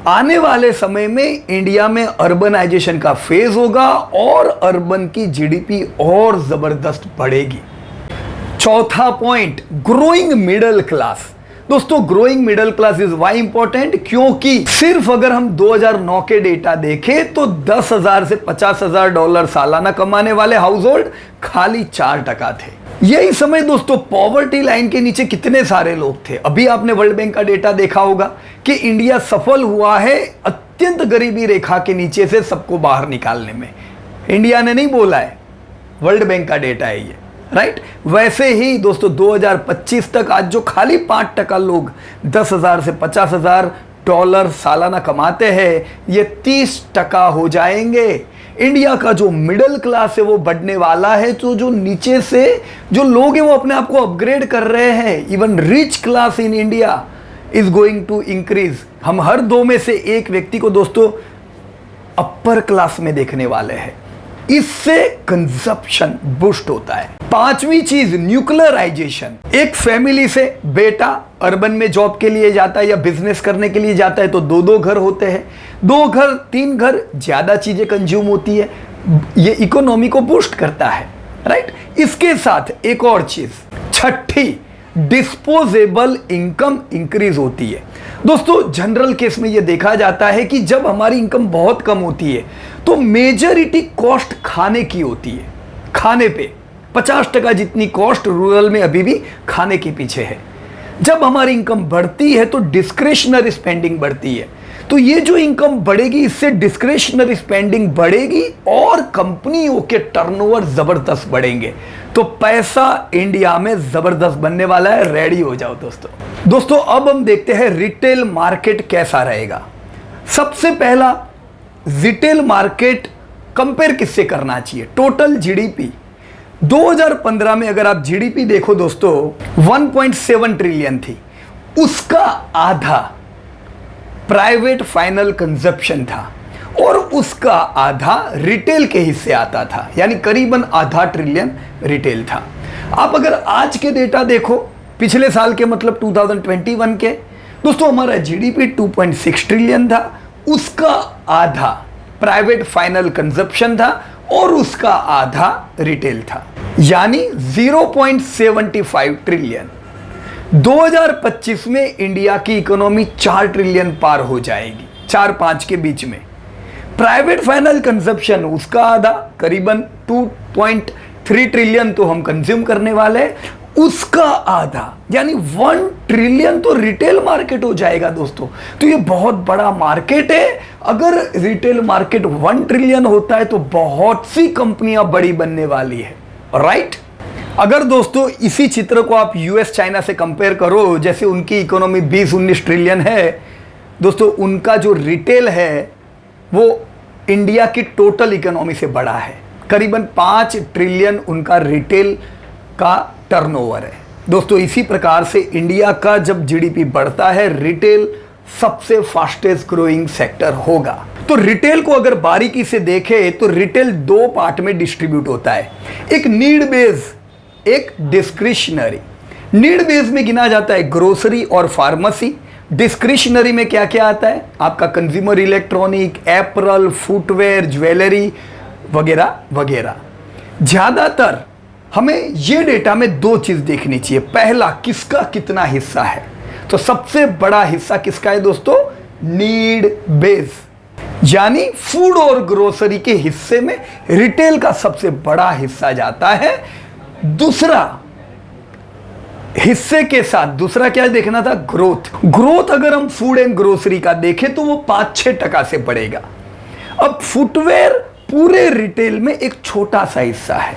आने वाले समय में इंडिया में अर्बनाइजेशन का फेज होगा और अर्बन की जीडीपी और जबरदस्त बढ़ेगी। चौथा पॉइंट, ग्रोइंग मिडिल क्लास। दोस्तों growing middle class is very important, क्योंकि सिर्फ अगर हम 2009 के डेटा देखें तो $10,000 से $50,000 सालाना कमाने वाले हाउस होल्ड खाली 4% थे। यही समय दोस्तों पॉवर्टी लाइन के नीचे कितने सारे लोग थे। अभी आपने वर्ल्ड बैंक का डेटा देखा होगा कि इंडिया सफल हुआ है अत्यंत गरीबी रेखा के नीचे से सबको बाहर निकालने में। इंडिया ने नहीं बोला है, वर्ल्ड बैंक का डेटा है ये। राइट। वैसे ही दोस्तों 2025 तक आज जो खाली 5% लोग $10,000 से $50,000 सालाना कमाते हैं, ये 30% हो जाएंगे। इंडिया का जो मिडिल क्लास है वो बढ़ने वाला है। तो जो नीचे से जो लोग हैं वो अपने आप को अपग्रेड कर रहे हैं। Even rich class in India is going to increase. हम हर 2 में से एक व्यक्ति को दोस्तों अपर क्लास में देखने वाले हैं। इससे कंजप्शन बूस्ट होता है। पांचवी चीज, न्यूक्लियराइजेशन। एक फैमिली से बेटा अर्बन में जॉब के लिए जाता है या बिजनेस करने के लिए जाता है तो 2-2 घर होते हैं। 2 घर 3 घर, ज्यादा चीजें कंज्यूम होती है, ये इकोनॉमी को बूस्ट करता है। राइट। इसके साथ एक और चीज, छठी, डिस्पोजेबल इनकम इंक्रीज होती है। दोस्तों जनरल केस में यह देखा जाता है कि जब हमारी इनकम बहुत कम होती है तो मेजॉरिटी कॉस्ट खाने की होती है। खाने पे 50% जितनी कॉस्ट रूरल में अभी भी खाने के पीछे है। जब हमारी इनकम बढ़ती है तो डिस्क्रिशनरी स्पेंडिंग बढ़ती है। तो ये जो इनकम बढ़ेगी इससे डिस्क्रिशनरी स्पेंडिंग बढ़ेगी और कंपनियों के टर्नओवर जबरदस्त बढ़ेंगे। तो पैसा इंडिया में जबरदस्त बनने वाला है। रेडी हो जाओ दोस्तों अब हम देखते हैं रिटेल मार्केट कैसा रहेगा। सबसे पहला, रिटेल मार्केट कंपेयर किससे करना चाहिए? टोटल जीडीपी 2015 में अगर आप जीडीपी देखो दोस्तों 1.7 ट्रिलियन थी, उसका आधा प्राइवेट फाइनल कंजप्शन था और उसका आधा रिटेल के हिस्से आता था, यानी करीबन ½ ट्रिलियन रिटेल था। आप अगर आज के डेटा देखो, पिछले साल के मतलब 2021 के, दोस्तों हमारा जीडीपी 2.6 ट्रिलियन था, उसका आधा प्राइवेट फाइनल कंजप्शन था और उसका आधा रिटेल था, यानी 0.75 ट्रिलियन। 2025 में इंडिया की इकोनॉमी 4 ट्रिलियन पार हो जाएगी, 4-5 के बीच में। प्राइवेट फाइनल कंजप्शन उसका आधा, करीबन 2.3 ट्रिलियन तो हम कंज्यूम करने वाले हैं, उसका आधा यानी 1 ट्रिलियन तो रिटेल मार्केट हो जाएगा दोस्तों। तो ये बहुत बड़ा मार्केट है। अगर रिटेल मार्केट 1 ट्रिलियन होता है तो बहुत सी कंपनियां बड़ी बनने वाली है, राइट। अगर दोस्तों इसी चित्र को आप यूएस चाइना से कंपेयर करो, जैसे उनकी इकोनॉमी 20-19 ट्रिलियन है दोस्तों, उनका जो रिटेल है वो इंडिया की टोटल इकोनॉमी से बड़ा है, करीबन 5 ट्रिलियन उनका रिटेल का टर्नओवर है दोस्तों। इसी प्रकार से इंडिया का जब जीडीपी बढ़ता है, रिटेल सबसे फास्टेस्ट ग्रोइंग सेक्टर होगा। तो रिटेल को अगर बारीकी से देखें तो रिटेल 2 पार्ट में डिस्ट्रीब्यूट होता है, एक नीड बेस, एक डिस्क्रिशनरी। नीड बेस में गिना जाता है ग्रोसरी और फार्मेसी। डिस्क्रिशनरी में क्या क्या आता है, आपका consumer electronic, apparel, footwear, jewellery वगैरह वगैरह। ज्यादातर हमें ये डेटा में 2 चीज देखनी चाहिए। पहला, किसका कितना हिस्सा है। तो सबसे बड़ा हिस्सा किसका है दोस्तों, नीड बेस, यानी फूड और ग्रोसरी के हिस्से में रिटेल का सबसे बड़ा हिस्सा जाता है। दूसरा हिस्से के साथ दूसरा क्या देखना था, ग्रोथ। ग्रोथ अगर हम फूड एंड ग्रोसरी का देखें तो वो 5-6% से बढ़ेगा। अब फुटवेयर पूरे रिटेल में एक छोटा सा हिस्सा है,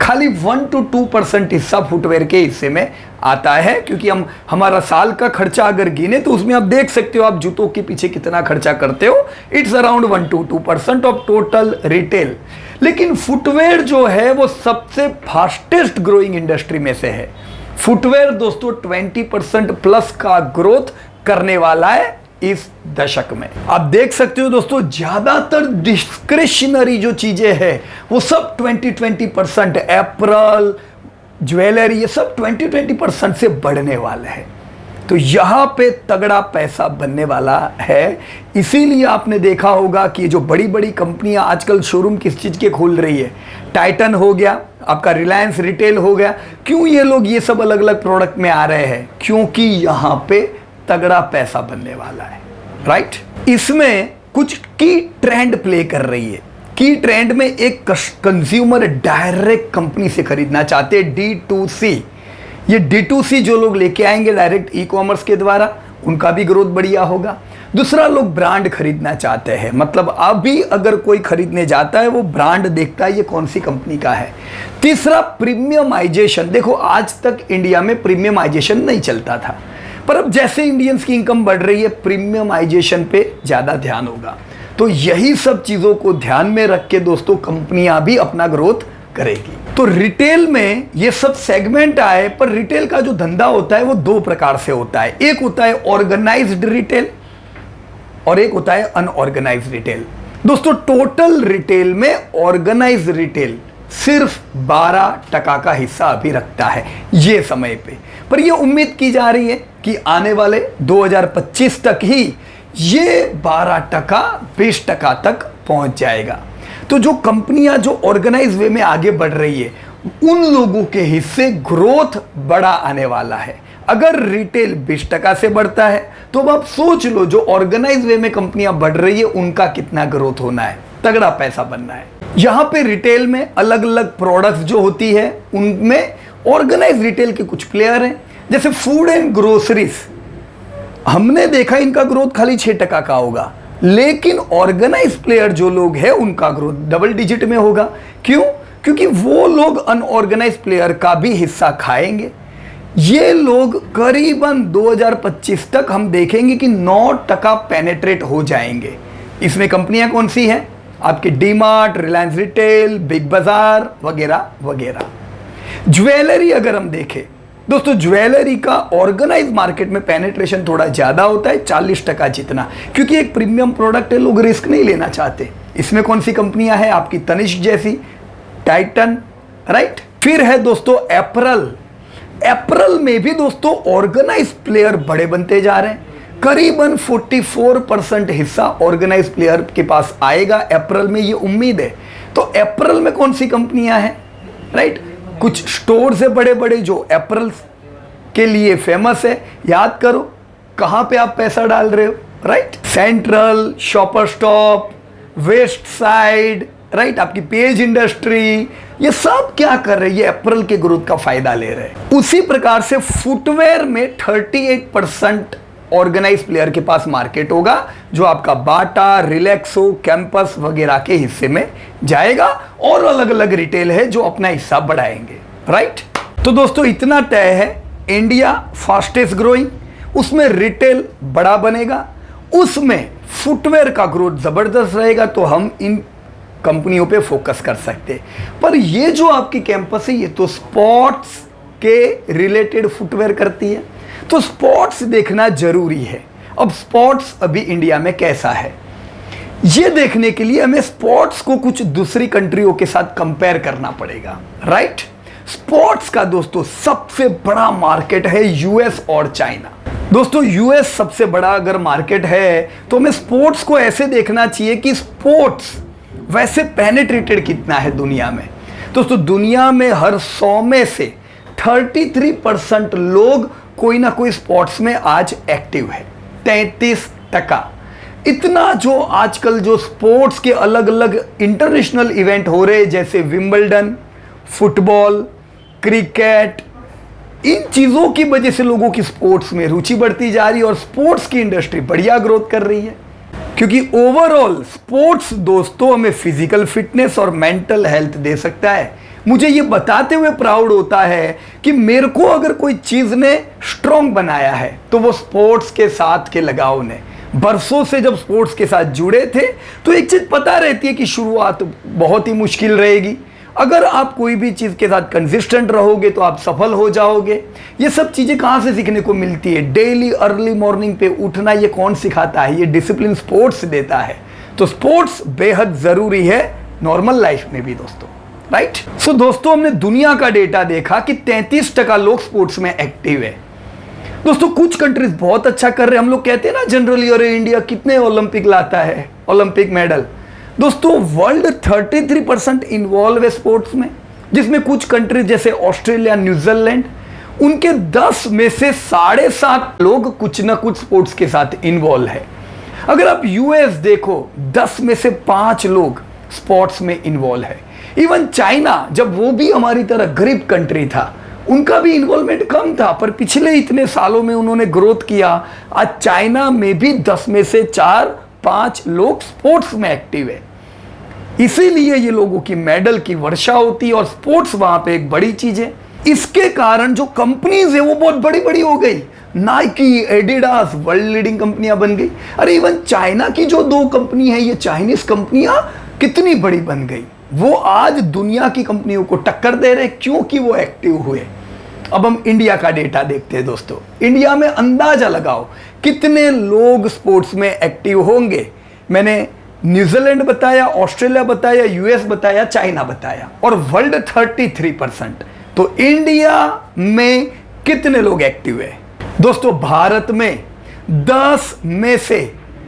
खाली 1-2% हिस्सा फुटवेयर के हिस्से में आता है, क्योंकि हम हमारा साल का खर्चा अगर गिने तो उसमें आप देख सकते हो आप जूतों के पीछे कितना खर्चा करते हो, it's around 1-2% of total retail. लेकिन फुटवेयर जो है वो सबसे फास्टेस्ट ग्रोइंग इंडस्ट्री में से है। फुटवेयर दोस्तों 20% प्लस का ग्रोथ करने वाला है इस दशक में। आप देख सकते हो दोस्तों, ज्यादातर डिस्क्रिशनरी जो चीजें हैं वो सब 20% एपरल, ज्वेलरी, ये सब 20% से बढ़ने वाले हैं। तो यहां पे तगड़ा पैसा बनने वाला है। इसीलिए आपने देखा होगा कि जो बड़ी बड़ी कंपनियां आजकल शोरूम किस चीज के खोल रही है, टाइटन हो गया, आपका रिलायंस रिटेल हो गया। क्यों ये लोग ये सब अलग अलग प्रोडक्ट में आ रहे हैं, क्योंकि यहां पे तगड़ा पैसा बनने वाला है, राइट। इसमें कुछ की ट्रेंड प्ले कर रही है। की ट्रेंड में एक कंज्यूमर डायरेक्ट कंपनी से खरीदना चाहते हैं, D2C। ये D2C जो लोग लेके आएंगे डायरेक्ट ई कॉमर्स के द्वारा, उनका भी ग्रोथ बढ़िया होगा। दूसरा, लोग ब्रांड खरीदना चाहते हैं, मतलब अभी अगर कोई खरीदने जाता है वो ब्रांड देखता है ये कौन सी कंपनी का है। तीसरा, प्रीमियमाइजेशन। देखो आज तक इंडिया में प्रीमियमाइजेशन नहीं चलता था, पर अब जैसे इंडियंस की इनकम बढ़ रही है प्रीमियमाइजेशन पे ज्यादा ध्यान होगा। तो यही सब चीजों को ध्यान में रख के दोस्तों कंपनियां भी अपना ग्रोथ करेगी। तो रिटेल में ये सब सेगमेंट आए, पर रिटेल का जो धंधा होता है वो 2 प्रकार से होता है। एक होता है ऑर्गेनाइज्ड रिटेल और एक होता है अनऑर्गेनाइज्ड रिटेल। दोस्तों टोटल रिटेल में ऑर्गेनाइज्ड रिटेल सिर्फ 12% का हिस्सा अभी रखता है ये समय पे, पर ये उम्मीद की जा रही है कि आने वाले 2025 तक ही ये 12% 20% तक पहुंच जाएगा। तो जो कंपनियां जो ऑर्गेनाइज वे में आगे बढ़ रही है उन लोगों के हिस्से ग्रोथ बड़ा आने वाला है। अगर रिटेल 20% से बढ़ता है तो अब आप सोच लो जो ऑर्गेनाइज वे में कंपनियां बढ़ रही है उनका कितना ग्रोथ होना है, तगड़ा पैसा बनना है। यहां पे रिटेल में अलग अलग प्रोडक्ट्स जो होती है उनमें ऑर्गेनाइज रिटेल के कुछ प्लेयर हैं, जैसे फूड एंड ग्रोसरीज। हमने देखा इनका ग्रोथ खाली 6% का होगा, लेकिन ऑर्गेनाइज प्लेयर जो लोग हैं उनका ग्रोथ डबल डिजिट में होगा। क्यों? क्योंकि वो लोग अनऑर्गेनाइज प्लेयर का भी हिस्सा खाएंगे। ये लोग करीबन 2025 तक हम देखेंगे कि 9% पेनेट्रेट हो जाएंगे। इसमें कंपनियां कौन सी हैं? आपके डीमार्ट, रिलायंस रिटेल, बिग बाजार वगैरह वगैरह। ज्वेलरी अगर हम देखें दोस्तों, ज्वेलरी का ऑर्गेनाइज मार्केट में पेनेट्रेशन थोड़ा ज्यादा होता है, 40% जितना, क्योंकि एक प्रीमियम प्रोडक्ट है, लोग रिस्क नहीं लेना चाहते। इसमें कौन सी कंपनियां हैं? आपकी तनिष्क जैसी, टाइटन, राइट, फिर है दोस्तों अप्रैल। अप्रैल में भी दोस्तों ऑर्गेनाइज प्लेयर बड़े बनते जा रहे हैं। करीबन 44% हिस्सा ऑर्गेनाइज प्लेयर के पास आएगा अप्रैल में, ये उम्मीद है। तो अप्रैल में कौन सी कंपनियां हैं, राइट? कुछ स्टोर्स है बड़े बड़े जो अप्रैल के लिए फेमस है। याद करो कहां पे आप पैसा डाल रहे हो, right? Central, shopper stop, west side, right? आपकी पेज इंडस्ट्री, ये सब क्या कर रहे हैं? ये अप्रैल के ग्रोथ का फायदा ले रहे हैं। उसी प्रकार से फुटवेयर में 38% ऑर्गेनाइज प्लेयर के पास मार्केट होगा, जो आपका बाटा, रिलैक्सो, कैंपस वगैरह के हिस्से में जाएगा। और अलग अलग रिटेल है जो अपना हिस्सा बढ़ाएंगे, राइट? तो दोस्तों इतना तय है, इंडिया फास्टेस्ट ग्रोइंग, उसमें रिटेल बड़ा बनेगा, उसमें फुटवेयर का ग्रोथ जबरदस्त रहेगा। तो हम इन कंपनियों पे फोकस कर सकते हैं। पर ये जो आपकी कैंपस है, ये तो स्पोर्ट्स के रिलेटेड फुटवेयर करती है, तो स्पोर्ट्स देखना जरूरी है। अब स्पोर्ट्स अभी इंडिया में कैसा है, ये देखने के लिए हमें स्पोर्ट्स को कुछ दूसरी कंट्रियों के साथ कंपेयर करना पड़ेगा, राइट? स्पोर्ट्स का दोस्तों सबसे बड़ा मार्केट है यूएस और चाइना। दोस्तों यूएस सबसे बड़ा अगर मार्केट है, तो हमें स्पोर्ट्स को ऐसे देखना चाहिए कि स्पोर्ट्स वैसे पेनिट्रेटेड कितना है दुनिया में। दोस्तों दुनिया में हर 100 में से 33% लोग कोई ना कोई स्पोर्ट्स में आज एक्टिव है, 33%। इतना जो आजकल जो स्पोर्ट्स के अलग अलग इंटरनेशनल इवेंट हो रहे हैं, जैसे विंबलडन, फुटबॉल, क्रिकेट, इन चीज़ों की वजह से लोगों की स्पोर्ट्स में रुचि बढ़ती जा रही है और स्पोर्ट्स की इंडस्ट्री बढ़िया ग्रोथ कर रही है। क्योंकि ओवरऑल स्पोर्ट्स दोस्तों हमें फिजिकल फिटनेस और मेंटल हेल्थ दे सकता है। मुझे ये बताते हुए प्राउड होता है कि मेरे को अगर कोई चीज़ ने स्ट्रॉन्ग बनाया है तो वो स्पोर्ट्स के साथ के लगाव ने। बरसों से जब स्पोर्ट्स के साथ जुड़े थे तो एक चीज़ पता रहती है कि शुरुआत बहुत ही मुश्किल रहेगी। अगर आप कोई भी चीज़ के साथ कंसिस्टेंट रहोगे तो आप सफल हो जाओगे। ये सब चीज़ें कहाँ से सीखने को मिलती है? डेली अर्ली मॉर्निंग पे उठना ये कौन सिखाता है? ये डिसिप्लिन स्पोर्ट्स देता है। तो स्पोर्ट्स बेहद ज़रूरी है नॉर्मल लाइफ में भी दोस्तों, राइट? सो दोस्तों हमने दुनिया का डेटा देखा कि 33% लोग स्पोर्ट्स में एक्टिव है। दोस्तों कुछ कंट्रीज बहुत अच्छा कर रहे हैं। हम लोग कहते हैं ना जनरली, अरे इंडिया कितने ओलंपिक लाता है, ओलंपिक मेडल। दोस्तों वर्ल्ड 33% इन्वॉल्व है स्पोर्ट्स में, जिसमें कुछ कंट्रीज जैसे ऑस्ट्रेलिया, न्यूजीलैंड, उनके 10 में से 7.5 लोग कुछ ना कुछ स्पोर्ट्स के साथ इन्वॉल्व है। अगर आप यूएस देखो, 10 में से 5 लोग स्पोर्ट्स में इन्वॉल्व है। इवन चाइना, जब वो भी हमारी तरह गरीब कंट्री था, उनका भी इन्वॉल्वमेंट कम था, पर पिछले इतने सालों में उन्होंने ग्रोथ किया। आज चाइना में भी 10 में से 4-5 लोग स्पोर्ट्स में एक्टिव है। इसीलिए ये लोगों की मेडल की वर्षा होती है और स्पोर्ट्स वहां पे एक बड़ी चीज है। इसके कारण जो कंपनीज है वो बहुत बड़ी बड़ी हो गई। नाइकी, एडिडास वर्ल्ड लीडिंग कंपनियां बन गई। अरे इवन चाइना की जो 2 कंपनी है, ये चाइनीज कंपनियां कितनी बड़ी बन गई। वो आज दुनिया की कंपनियों को टक्कर दे रहे क्योंकि वो एक्टिव हुए। अब हम इंडिया का डेटा देखते हैं दोस्तों। इंडिया में अंदाजा लगाओ कितने लोग स्पोर्ट्स में एक्टिव होंगे। मैंने न्यूजीलैंड बताया, ऑस्ट्रेलिया बताया, यूएस बताया, चाइना बताया, और वर्ल्ड 33%। तो इंडिया में कितने लोग एक्टिव है? दोस्तों भारत में 10 में से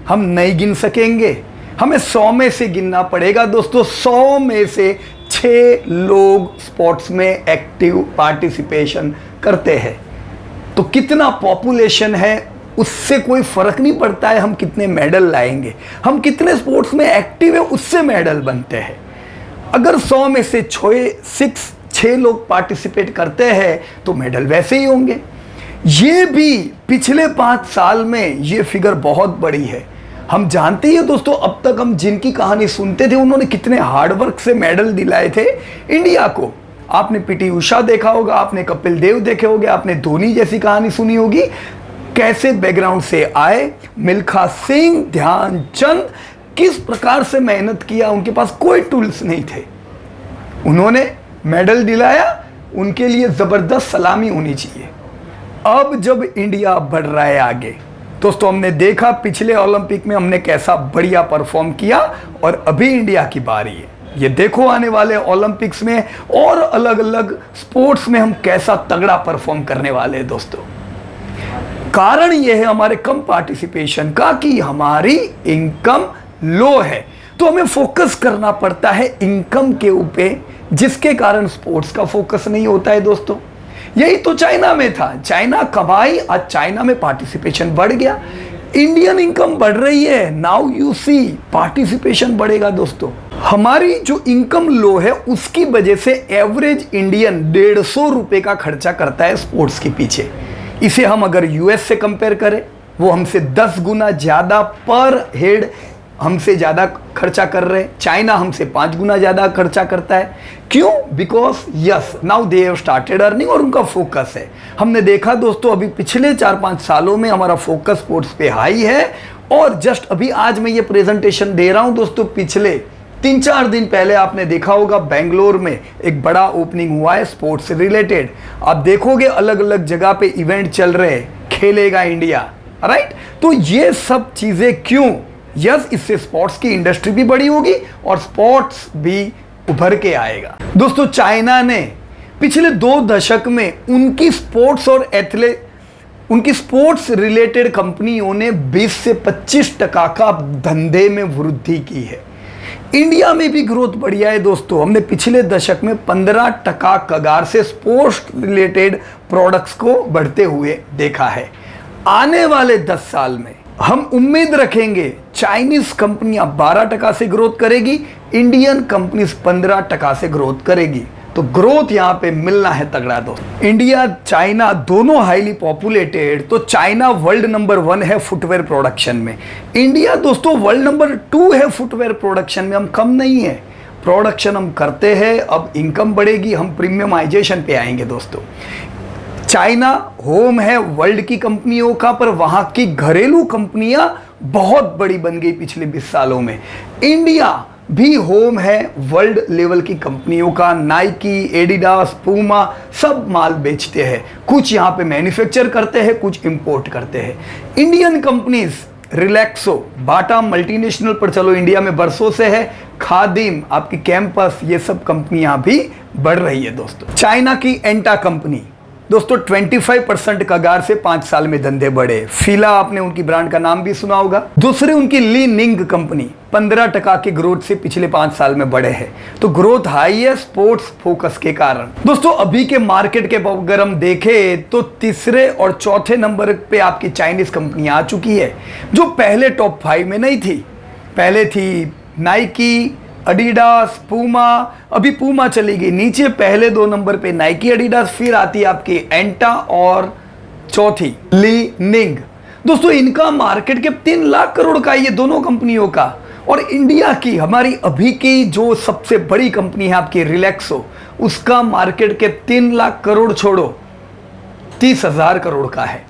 हम नहीं गिन सकेंगे, हमें 100 में से गिनना पड़ेगा। दोस्तों 100 में से 6 लोग स्पोर्ट्स में एक्टिव पार्टिसिपेशन करते हैं। तो कितना पॉपुलेशन है उससे कोई फर्क नहीं पड़ता है हम कितने मेडल लाएंगे। हम कितने स्पोर्ट्स में एक्टिव है उससे मेडल बनते हैं। अगर 100 में से 6 लोग पार्टिसिपेट करते हैं तो मेडल वैसे ही होंगे। ये भी पिछले 5 साल में ये फिगर बहुत बड़ी है। हम जानते ही हैं दोस्तों, अब तक हम जिनकी कहानी सुनते थे उन्होंने कितने हार्डवर्क से मेडल दिलाए थे इंडिया को। आपने पीटी उषा देखा होगा, आपने कपिल देव देखे होंगे, आपने धोनी जैसी कहानी सुनी होगी, कैसे बैकग्राउंड से आए। मिल्खा सिंह, ध्यानचंद किस प्रकार से मेहनत किया, उनके पास कोई टूल्स नहीं थे, उन्होंने मेडल दिलाया। उनके लिए जबरदस्त सलामी होनी चाहिए। अब जब इंडिया बढ़ रहा है आगे, दोस्तों हमने देखा पिछले ओलंपिक में हमने कैसा बढ़िया परफॉर्म किया और अभी इंडिया की बारी है। ये देखो आने वाले ओलंपिक्स में और अलग अलग स्पोर्ट्स में हम कैसा तगड़ा परफॉर्म करने वाले हैं दोस्तों। कारण यह है हमारे कम पार्टिसिपेशन का कि हमारी इनकम लो है, तो हमें फोकस करना पड़ता है इनकम के ऊपर, जिसके कारण स्पोर्ट्स का फोकस नहीं होता है दोस्तों। यही तो चाइना में था, चाइना कमाई, आज चाइना में पार्टिसिपेशन बढ़ गया, इंडियन इनकम बढ़ रही है, नाउ यू सी पार्टिसिपेशन बढ़ेगा दोस्तों। हमारी जो इनकम लो है उसकी वजह से एवरेज इंडियन 150 रुपए का खर्चा करता है स्पोर्ट्स के पीछे। इसे हम अगर यूएस से कंपेयर करें, वो हमसे 10 गुना ज्यादा पर हेड हमसे ज़्यादा खर्चा कर रहे हैं, चाइना हमसे 5 गुना ज़्यादा खर्चा करता है। क्यों? Because yes now they have started earning, और उनका फोकस है। हमने देखा दोस्तों अभी पिछले 4-5 सालों में हमारा फोकस स्पोर्ट्स पे हाई है, और जस्ट अभी आज मैं ये प्रेजेंटेशन दे रहा हूं दोस्तों, पिछले 3-4 दिन पहले आपने देखा होगा बेंगलोर में एक बड़ा ओपनिंग हुआ है स्पोर्ट्स से रिलेटेड। आप देखोगे अलग अलग जगह पे इवेंट चल रहे हैं, खेलेगा इंडिया, राइट। तो ये सब चीज़ें क्यों? यस, इससे स्पोर्ट्स की इंडस्ट्री भी बड़ी होगी और स्पोर्ट्स भी उभर के आएगा दोस्तों। चाइना ने पिछले 2 दशक में उनकी स्पोर्ट्स और उनकी स्पोर्ट्स रिलेटेड कंपनियों ने 20 से 25% का धंधे में वृद्धि की है। इंडिया में भी ग्रोथ बढ़िया है दोस्तों। हमने पिछले दशक में 15% कगार से स्पोर्ट्स रिलेटेड प्रोडक्ट्स को बढ़ते हुए देखा है। आने वाले 10 साल में हम उम्मीद रखेंगे चाइनीज कंपनियां 12% से ग्रोथ करेगी, इंडियन कंपनीज 15% से ग्रोथ करेगी। तो ग्रोथ यहां पे मिलना है तगड़ा दोस्त। इंडिया चाइना दोनों हाईली पॉपुलेटेड, तो चाइना वर्ल्ड नंबर 1 है फुटवेयर प्रोडक्शन में, इंडिया दोस्तों वर्ल्ड नंबर 2 है फुटवेयर प्रोडक्शन में। हम कम नहीं है, प्रोडक्शन हम करते हैं, अब इनकम बढ़ेगी, हम प्रीमियमाइजेशन पे आएंगे दोस्तों। चाइना होम है वर्ल्ड की कंपनियों का, पर वहां की घरेलू कंपनियां बहुत बड़ी बन गई पिछले 20 सालों में। इंडिया भी होम है वर्ल्ड लेवल की कंपनियों का, नाइकी, एडिडास, पूमा सब माल बेचते हैं। कुछ यहां पे मैन्युफैक्चर करते हैं, कुछ इंपोर्ट करते हैं। इंडियन कंपनीज रिलैक्सो, बाटा मल्टीनेशनल पर चलो इंडिया में बरसों से है, खादिम, आपकी कैंपस, ये सब कंपनियां भी बढ़ रही है दोस्तों। चाइना की एंटा कंपनी दोस्तों 25% कगार से 5 साल में धंधे बढ़े। फीला, आपने उनकी ब्रांड का नाम भी सुना होगा। दूसरी उनकी ली निंग कंपनी 15% की ग्रोथ से पिछले 5 साल में बढ़े हैं। तो ग्रोथ हाई है स्पोर्ट्स फोकस के कारण दोस्तों। अभी के मार्केट के अगर हम देखें तो तीसरे और चौथे नंबर पे आपकी चाइनीज कंपनियां आ चुकी है, जो पहले टॉप 5 में नहीं थी। पहले थी नाइकी, एडिडास, पूमा, अभी पूमा चली गई नीचे। पहले 2 नंबर पे नाइकी, एडिडास, फिर आती है आपकी एंटा और चौथी ली निंग। दोस्तों इनका मार्केट कैप 3 लाख करोड़ का, ये दोनों कंपनियों का। और इंडिया की हमारी अभी की जो सबसे बड़ी कंपनी है आपकी रिलैक्सो, उसका मार्केट कैप 3 लाख करोड़ छोड़ो 30,000 करोड़ का है।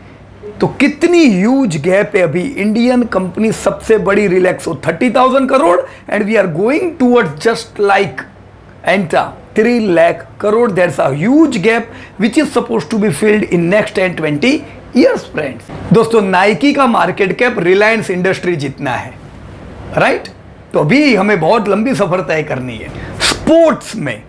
तो कितनी ह्यूज गैप है। अभी इंडियन कंपनी सबसे बड़ी Relaxo 30,000 crore, and we are going towards just like एंटा 3 lakh crore. That's a huge gap which is suppose to be filled in next 10-20 years friends. दोस्तों नाइकी का मार्केट कैप रिलायंस इंडस्ट्री जितना है, राइट। तो अभी हमें बहुत लंबी सफर तय करनी है। स्पोर्ट्स में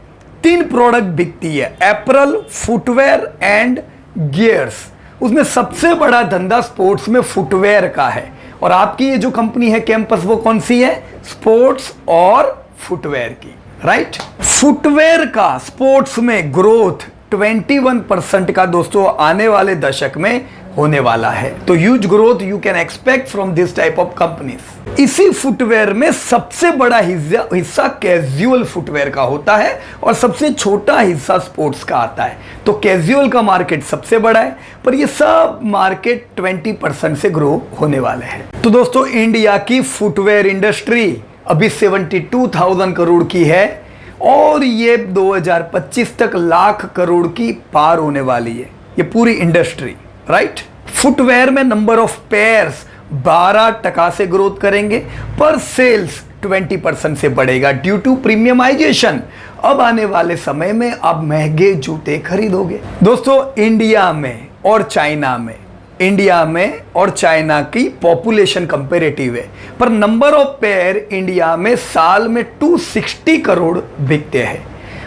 3 प्रोडक्ट बिकती है, एपरल, फुटवेयर एंड गियर्स। उसमें सबसे बड़ा धंधा स्पोर्ट्स में फुटवेयर का है। और आपकी ये जो कंपनी है कैंपस, वो कौन सी है? स्पोर्ट्स और फुटवेयर की, राइट। फुटवेयर का स्पोर्ट्स में ग्रोथ 21% का दोस्तों आने वाले दशक में होने वाला है। तो huge growth you can expect from this type of companies. इसी फुटवेयर में सबसे बड़ा हिस्सा कैजुअल फुटवेयर का होता है और सबसे छोटा हिस्सा स्पोर्ट्स का आता है। तो कैजुअल का मार्केट सबसे बड़ा है, पर ये सब मार्केट 20% से ग्रो होने वाले हैं। तो दोस्तों इंडिया की फुटवेयर इंडस्ट्री अभी 72,000 करोड़ की है और ये 2025 तक लाख करोड़ की पार होने वाली है ये पूरी इंडस्ट्री, राइट। फुटवेयर में नंबर ऑफ पेयर्स 12% से ग्रोथ करेंगे, पर सेल्स 20% से बढ़ेगा ड्यू टू प्रीमियमाइजेशन। अब आने वाले समय में आप महंगे जूते खरीदोगे। दोस्तों इंडिया में और चाइना में इंडिया में और चाइना की पॉपुलेशन कंपेरेटिव है, पर नंबर ऑफ पेयर इंडिया में साल में 260 करोड़ बिकते हैं।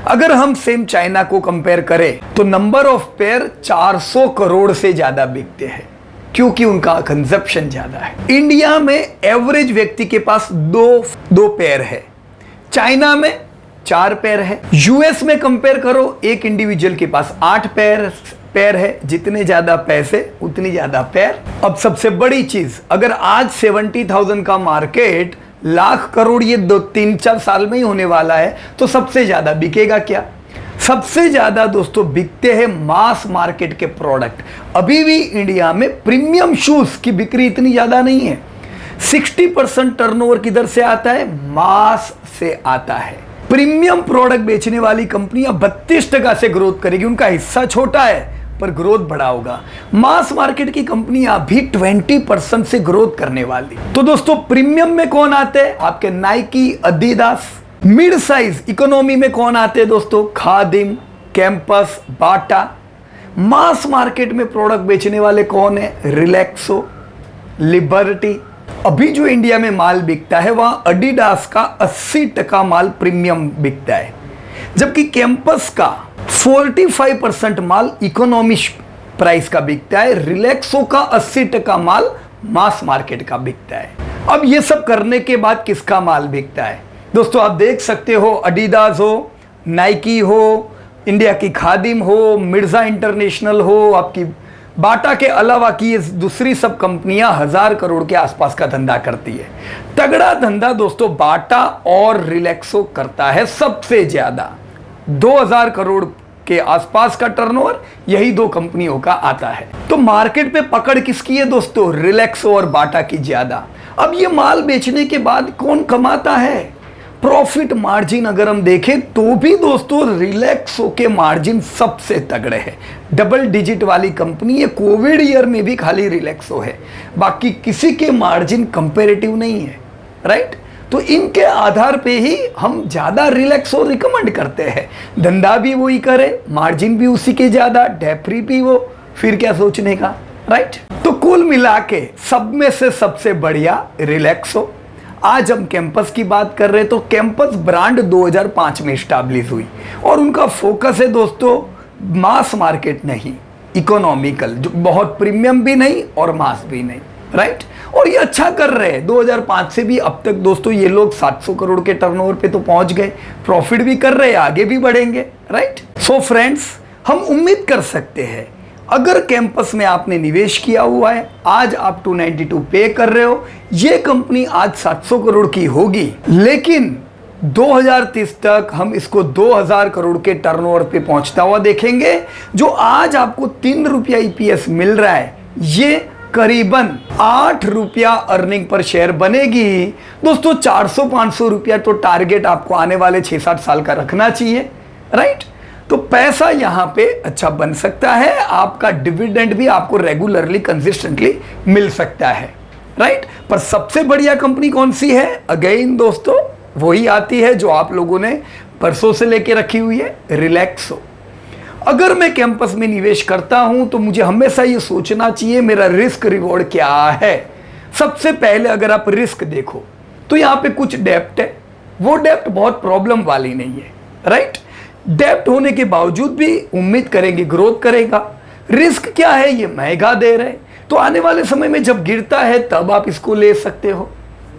अगर हम सेम चाइना को कंपेयर करें तो नंबर ऑफ पेयर 400 करोड़ से ज्यादा बिकते हैं, क्योंकि उनका कंजप्शन ज्यादा है। इंडिया में एवरेज व्यक्ति के पास दो पेयर है, चाइना में 4 पेयर है। यूएस में कंपेयर करो, एक इंडिविजुअल के पास 8 पेयर है। जितने ज्यादा पैसे उतनी ज्यादा पेयर। अब सबसे बड़ी चीज, अगर आज 70,000 का मार्केट लाख करोड़ ये 2-3-4 साल में ही होने वाला है, तो सबसे ज्यादा बिकेगा क्या? सबसे ज्यादा दोस्तों बिकते हैं मास मार्केट के प्रोडक्ट। अभी भी इंडिया में प्रीमियम शूज की बिक्री इतनी ज्यादा नहीं है। 60% टर्नओवर किधर से आता है? मास से आता है। प्रीमियम प्रोडक्ट बेचने वाली कंपनियां 32% से ग्रोथ करेगी। उनका हिस्सा छोटा है पर ग्रोथ बड़ा होगा। मास मार्केट की कंपनियां भी 20% से ग्रोथ करने वाली। तो दोस्तों प्रीमियम में कौन आते हैं? आपके Nike, Adidas. Mid size economy में कौन आते हैं दोस्तों? खादिम, कैंपस, बाटा। मास मार्केट में प्रोडक्ट बेचने वाले कौन है? रिलैक्सो, लिबर्टी। अभी जो इंडिया में माल बिकता है वहां अडिडास का 80% माल प्रीमियम बिकता है, जबकि कैंपस का 45% माल इकोनॉमी प्राइस का बिकता है। रिलैक्सो का 80% माल मास मार्केट का बिकता है। अब ये सब करने के बाद किसका माल बिकता है? दोस्तों आप देख सकते हो, अडिडास हो, नाइकी हो, इंडिया की खादिम हो, मिर्जा इंटरनेशनल हो, आपकी बाटा के अलावा की ये दूसरी सब कंपनियां 1000 करोड़ के आसपास का धंधा करती है। तगड़ा धंधा दोस्तों बाटा और रिलैक्सो करता है सबसे ज्यादा। 2000 करोड़ के आसपास का टर्नओवर यही दो कंपनियों का आता है। तो मार्केट पे पकड़ किसकी है दोस्तों? रिलैक्सो और बाटा की ज्यादा। अब ये माल बेचने के बाद कौन कमाता है? प्रॉफिट मार्जिन अगर हम देखें तो भी दोस्तों रिलैक्सो के मार्जिन सबसे तगड़े हैं। डबल डिजिट वाली कंपनी है। कोविड ईयर में भी खाली रिलैक्सो है, बाकी किसी के मार्जिन कंपेरेटिव नहीं है, राइट? तो इनके आधार पे ही हम ज्यादा रिलैक्सो रिकमेंड करते हैं। धंधा भी वही करे, मार्जिन भी उसी के ज्यादा, डेट फ्री भी वो, फिर क्या सोचने का, राइट? तो कुल मिला के सब में से सबसे बढ़िया रिलैक्सो। आज हम कैंपस की बात कर रहे हैं तो कैंपस ब्रांड 2005 में स्टैब्लिश हुई और उनका फोकस है दोस्तों मास मार्केट नहीं, इकोनॉमिकल, जो बहुत प्रीमियम भी नहीं और मास भी नहीं, राइट? और ये अच्छा कर रहे हैं। 2005 से भी अब तक दोस्तों ये लोग 700 करोड़ के टर्नओवर पे तो पहुंच गए, प्रॉफिट भी कर रहे हैं, आगे भी बढ़ेंगे, राइट? सो फ्रेंड्स, हम उम्मीद कर सकते हैं अगर कैंपस में आपने निवेश किया हुआ है, आज आप 292 पे कर रहे हो, ये कंपनी आज 700 करोड़ की होगी, लेकिन 2030 तक हम इसको 2000 करोड़ के टर्नओवर पे पहुंचता हुआ देखेंगे। जो आज आपको 3 रुपया ईपीएस मिल रहा है, ये करीबन 8 रुपया अर्निंग पर शेयर बनेगी। दोस्तों 400-500 रुपया तो टारगेट आपको आने वाले 6-7 साल का रखना चाहिए, राइट? तो पैसा यहां पे अच्छा बन सकता है। आपका डिविडेंड भी आपको रेगुलरली कंसिस्टेंटली मिल सकता है, राइट? पर सबसे बढ़िया कंपनी कौन सी है? अगेन दोस्तों वही आती है जो आप लोगों ने परसों से लेके रखी हुई है, रिलैक्सो। अगर मैं कैंपस में निवेश करता हूं तो मुझे हमेशा ये सोचना चाहिए मेरा रिस्क रिवॉर्ड क्या है। सबसे पहले अगर आप रिस्क देखो तो यहां पे कुछ डेप्ट है, वो डेप्ट बहुत प्रॉब्लम वाली नहीं है, राइट? डेप्ट होने के बावजूद भी उम्मीद करेंगे ग्रोथ करेगा। रिस्क क्या है? ये महंगा दे रहे, तो आने वाले समय में जब गिरता है तब आप इसको ले सकते हो,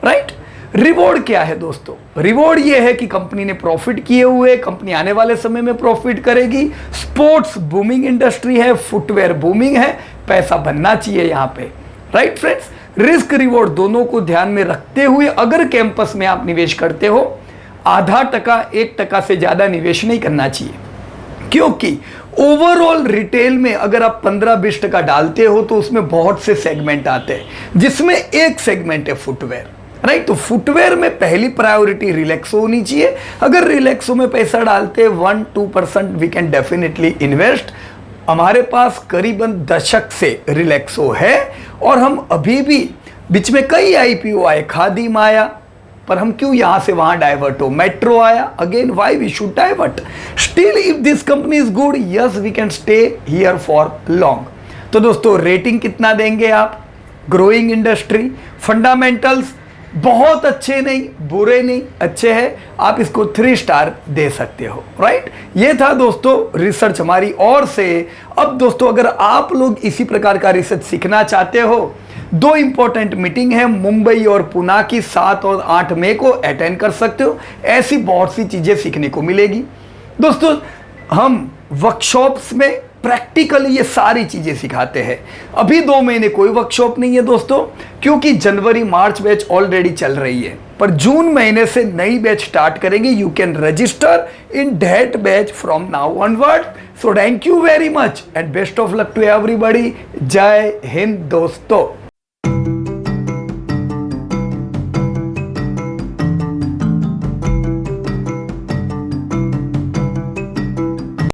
राइट? रिवॉर्ड क्या है दोस्तों? रिवॉर्ड ये है कि कंपनी ने प्रॉफिट किए हुए, कंपनी आने वाले समय में प्रॉफिट करेगी। स्पोर्ट्स बूमिंग इंडस्ट्री है, फुटवेयर बूमिंग है, पैसा बनना चाहिए यहाँ पे, राइट फ्रेंड्स? रिस्क रिवॉर्ड दोनों को ध्यान में रखते हुए अगर कैंपस में आप निवेश करते हो, 0.5%, 1% से ज्यादा निवेश नहीं करना चाहिए, क्योंकि ओवरऑल रिटेल में अगर आप 15-20% डालते हो तो उसमें बहुत से सेगमेंट आते हैं, जिसमें एक सेगमेंट है फुटवेयर, राइट? तो फुटवेयर में पहली प्रायोरिटी रिलैक्सो होनी चाहिए। अगर रिलैक्सो में पैसा डालते 1-2% वी कैन डेफिनेटली इन्वेस्ट। हमारे पास करीबन दशक से रिलैक्सो है और हम अभी भी बीच में कई आईपीओ आए, खादिम आया, पर हम क्यों यहां से वहां डाइवर्ट हो? मेट्रो आया, again why we should divert? Still if this company is good, yes we can stay here for long. तो दोस्तों रेटिंग कितना देंगे आप? ग्रोइंग इंडस्ट्री, फंडामेंटल्स बहुत अच्छे नहीं, बुरे नहीं, अच्छे हैं, आप इसको 3 स्टार दे सकते हो, राइट। ये था दोस्तों रिसर्च हमारी ओर से। अब दोस्तों अगर आप लोग इसी प्रकार का रिसर्च सीखना चाहते हो, 2 इंपॉर्टेंट मीटिंग है मुंबई और पुणे की 7 और 8 मई को अटेंड कर सकते हो। ऐसी बहुत सी चीजें सीखने को मिलेगी दोस्तों। हम वर्कशॉप्स में प्रैक्टिकली ये सारी चीजें सिखाते हैं। अभी 2 महीने कोई वर्कशॉप नहीं है दोस्तों, क्योंकि जनवरी मार्च बैच ऑलरेडी चल रही है, पर जून महीने से नई बैच स्टार्ट करेंगे। You can register in that batch from now onward. So thank you very much and best of luck to everybody. जय हिंद दोस्तों।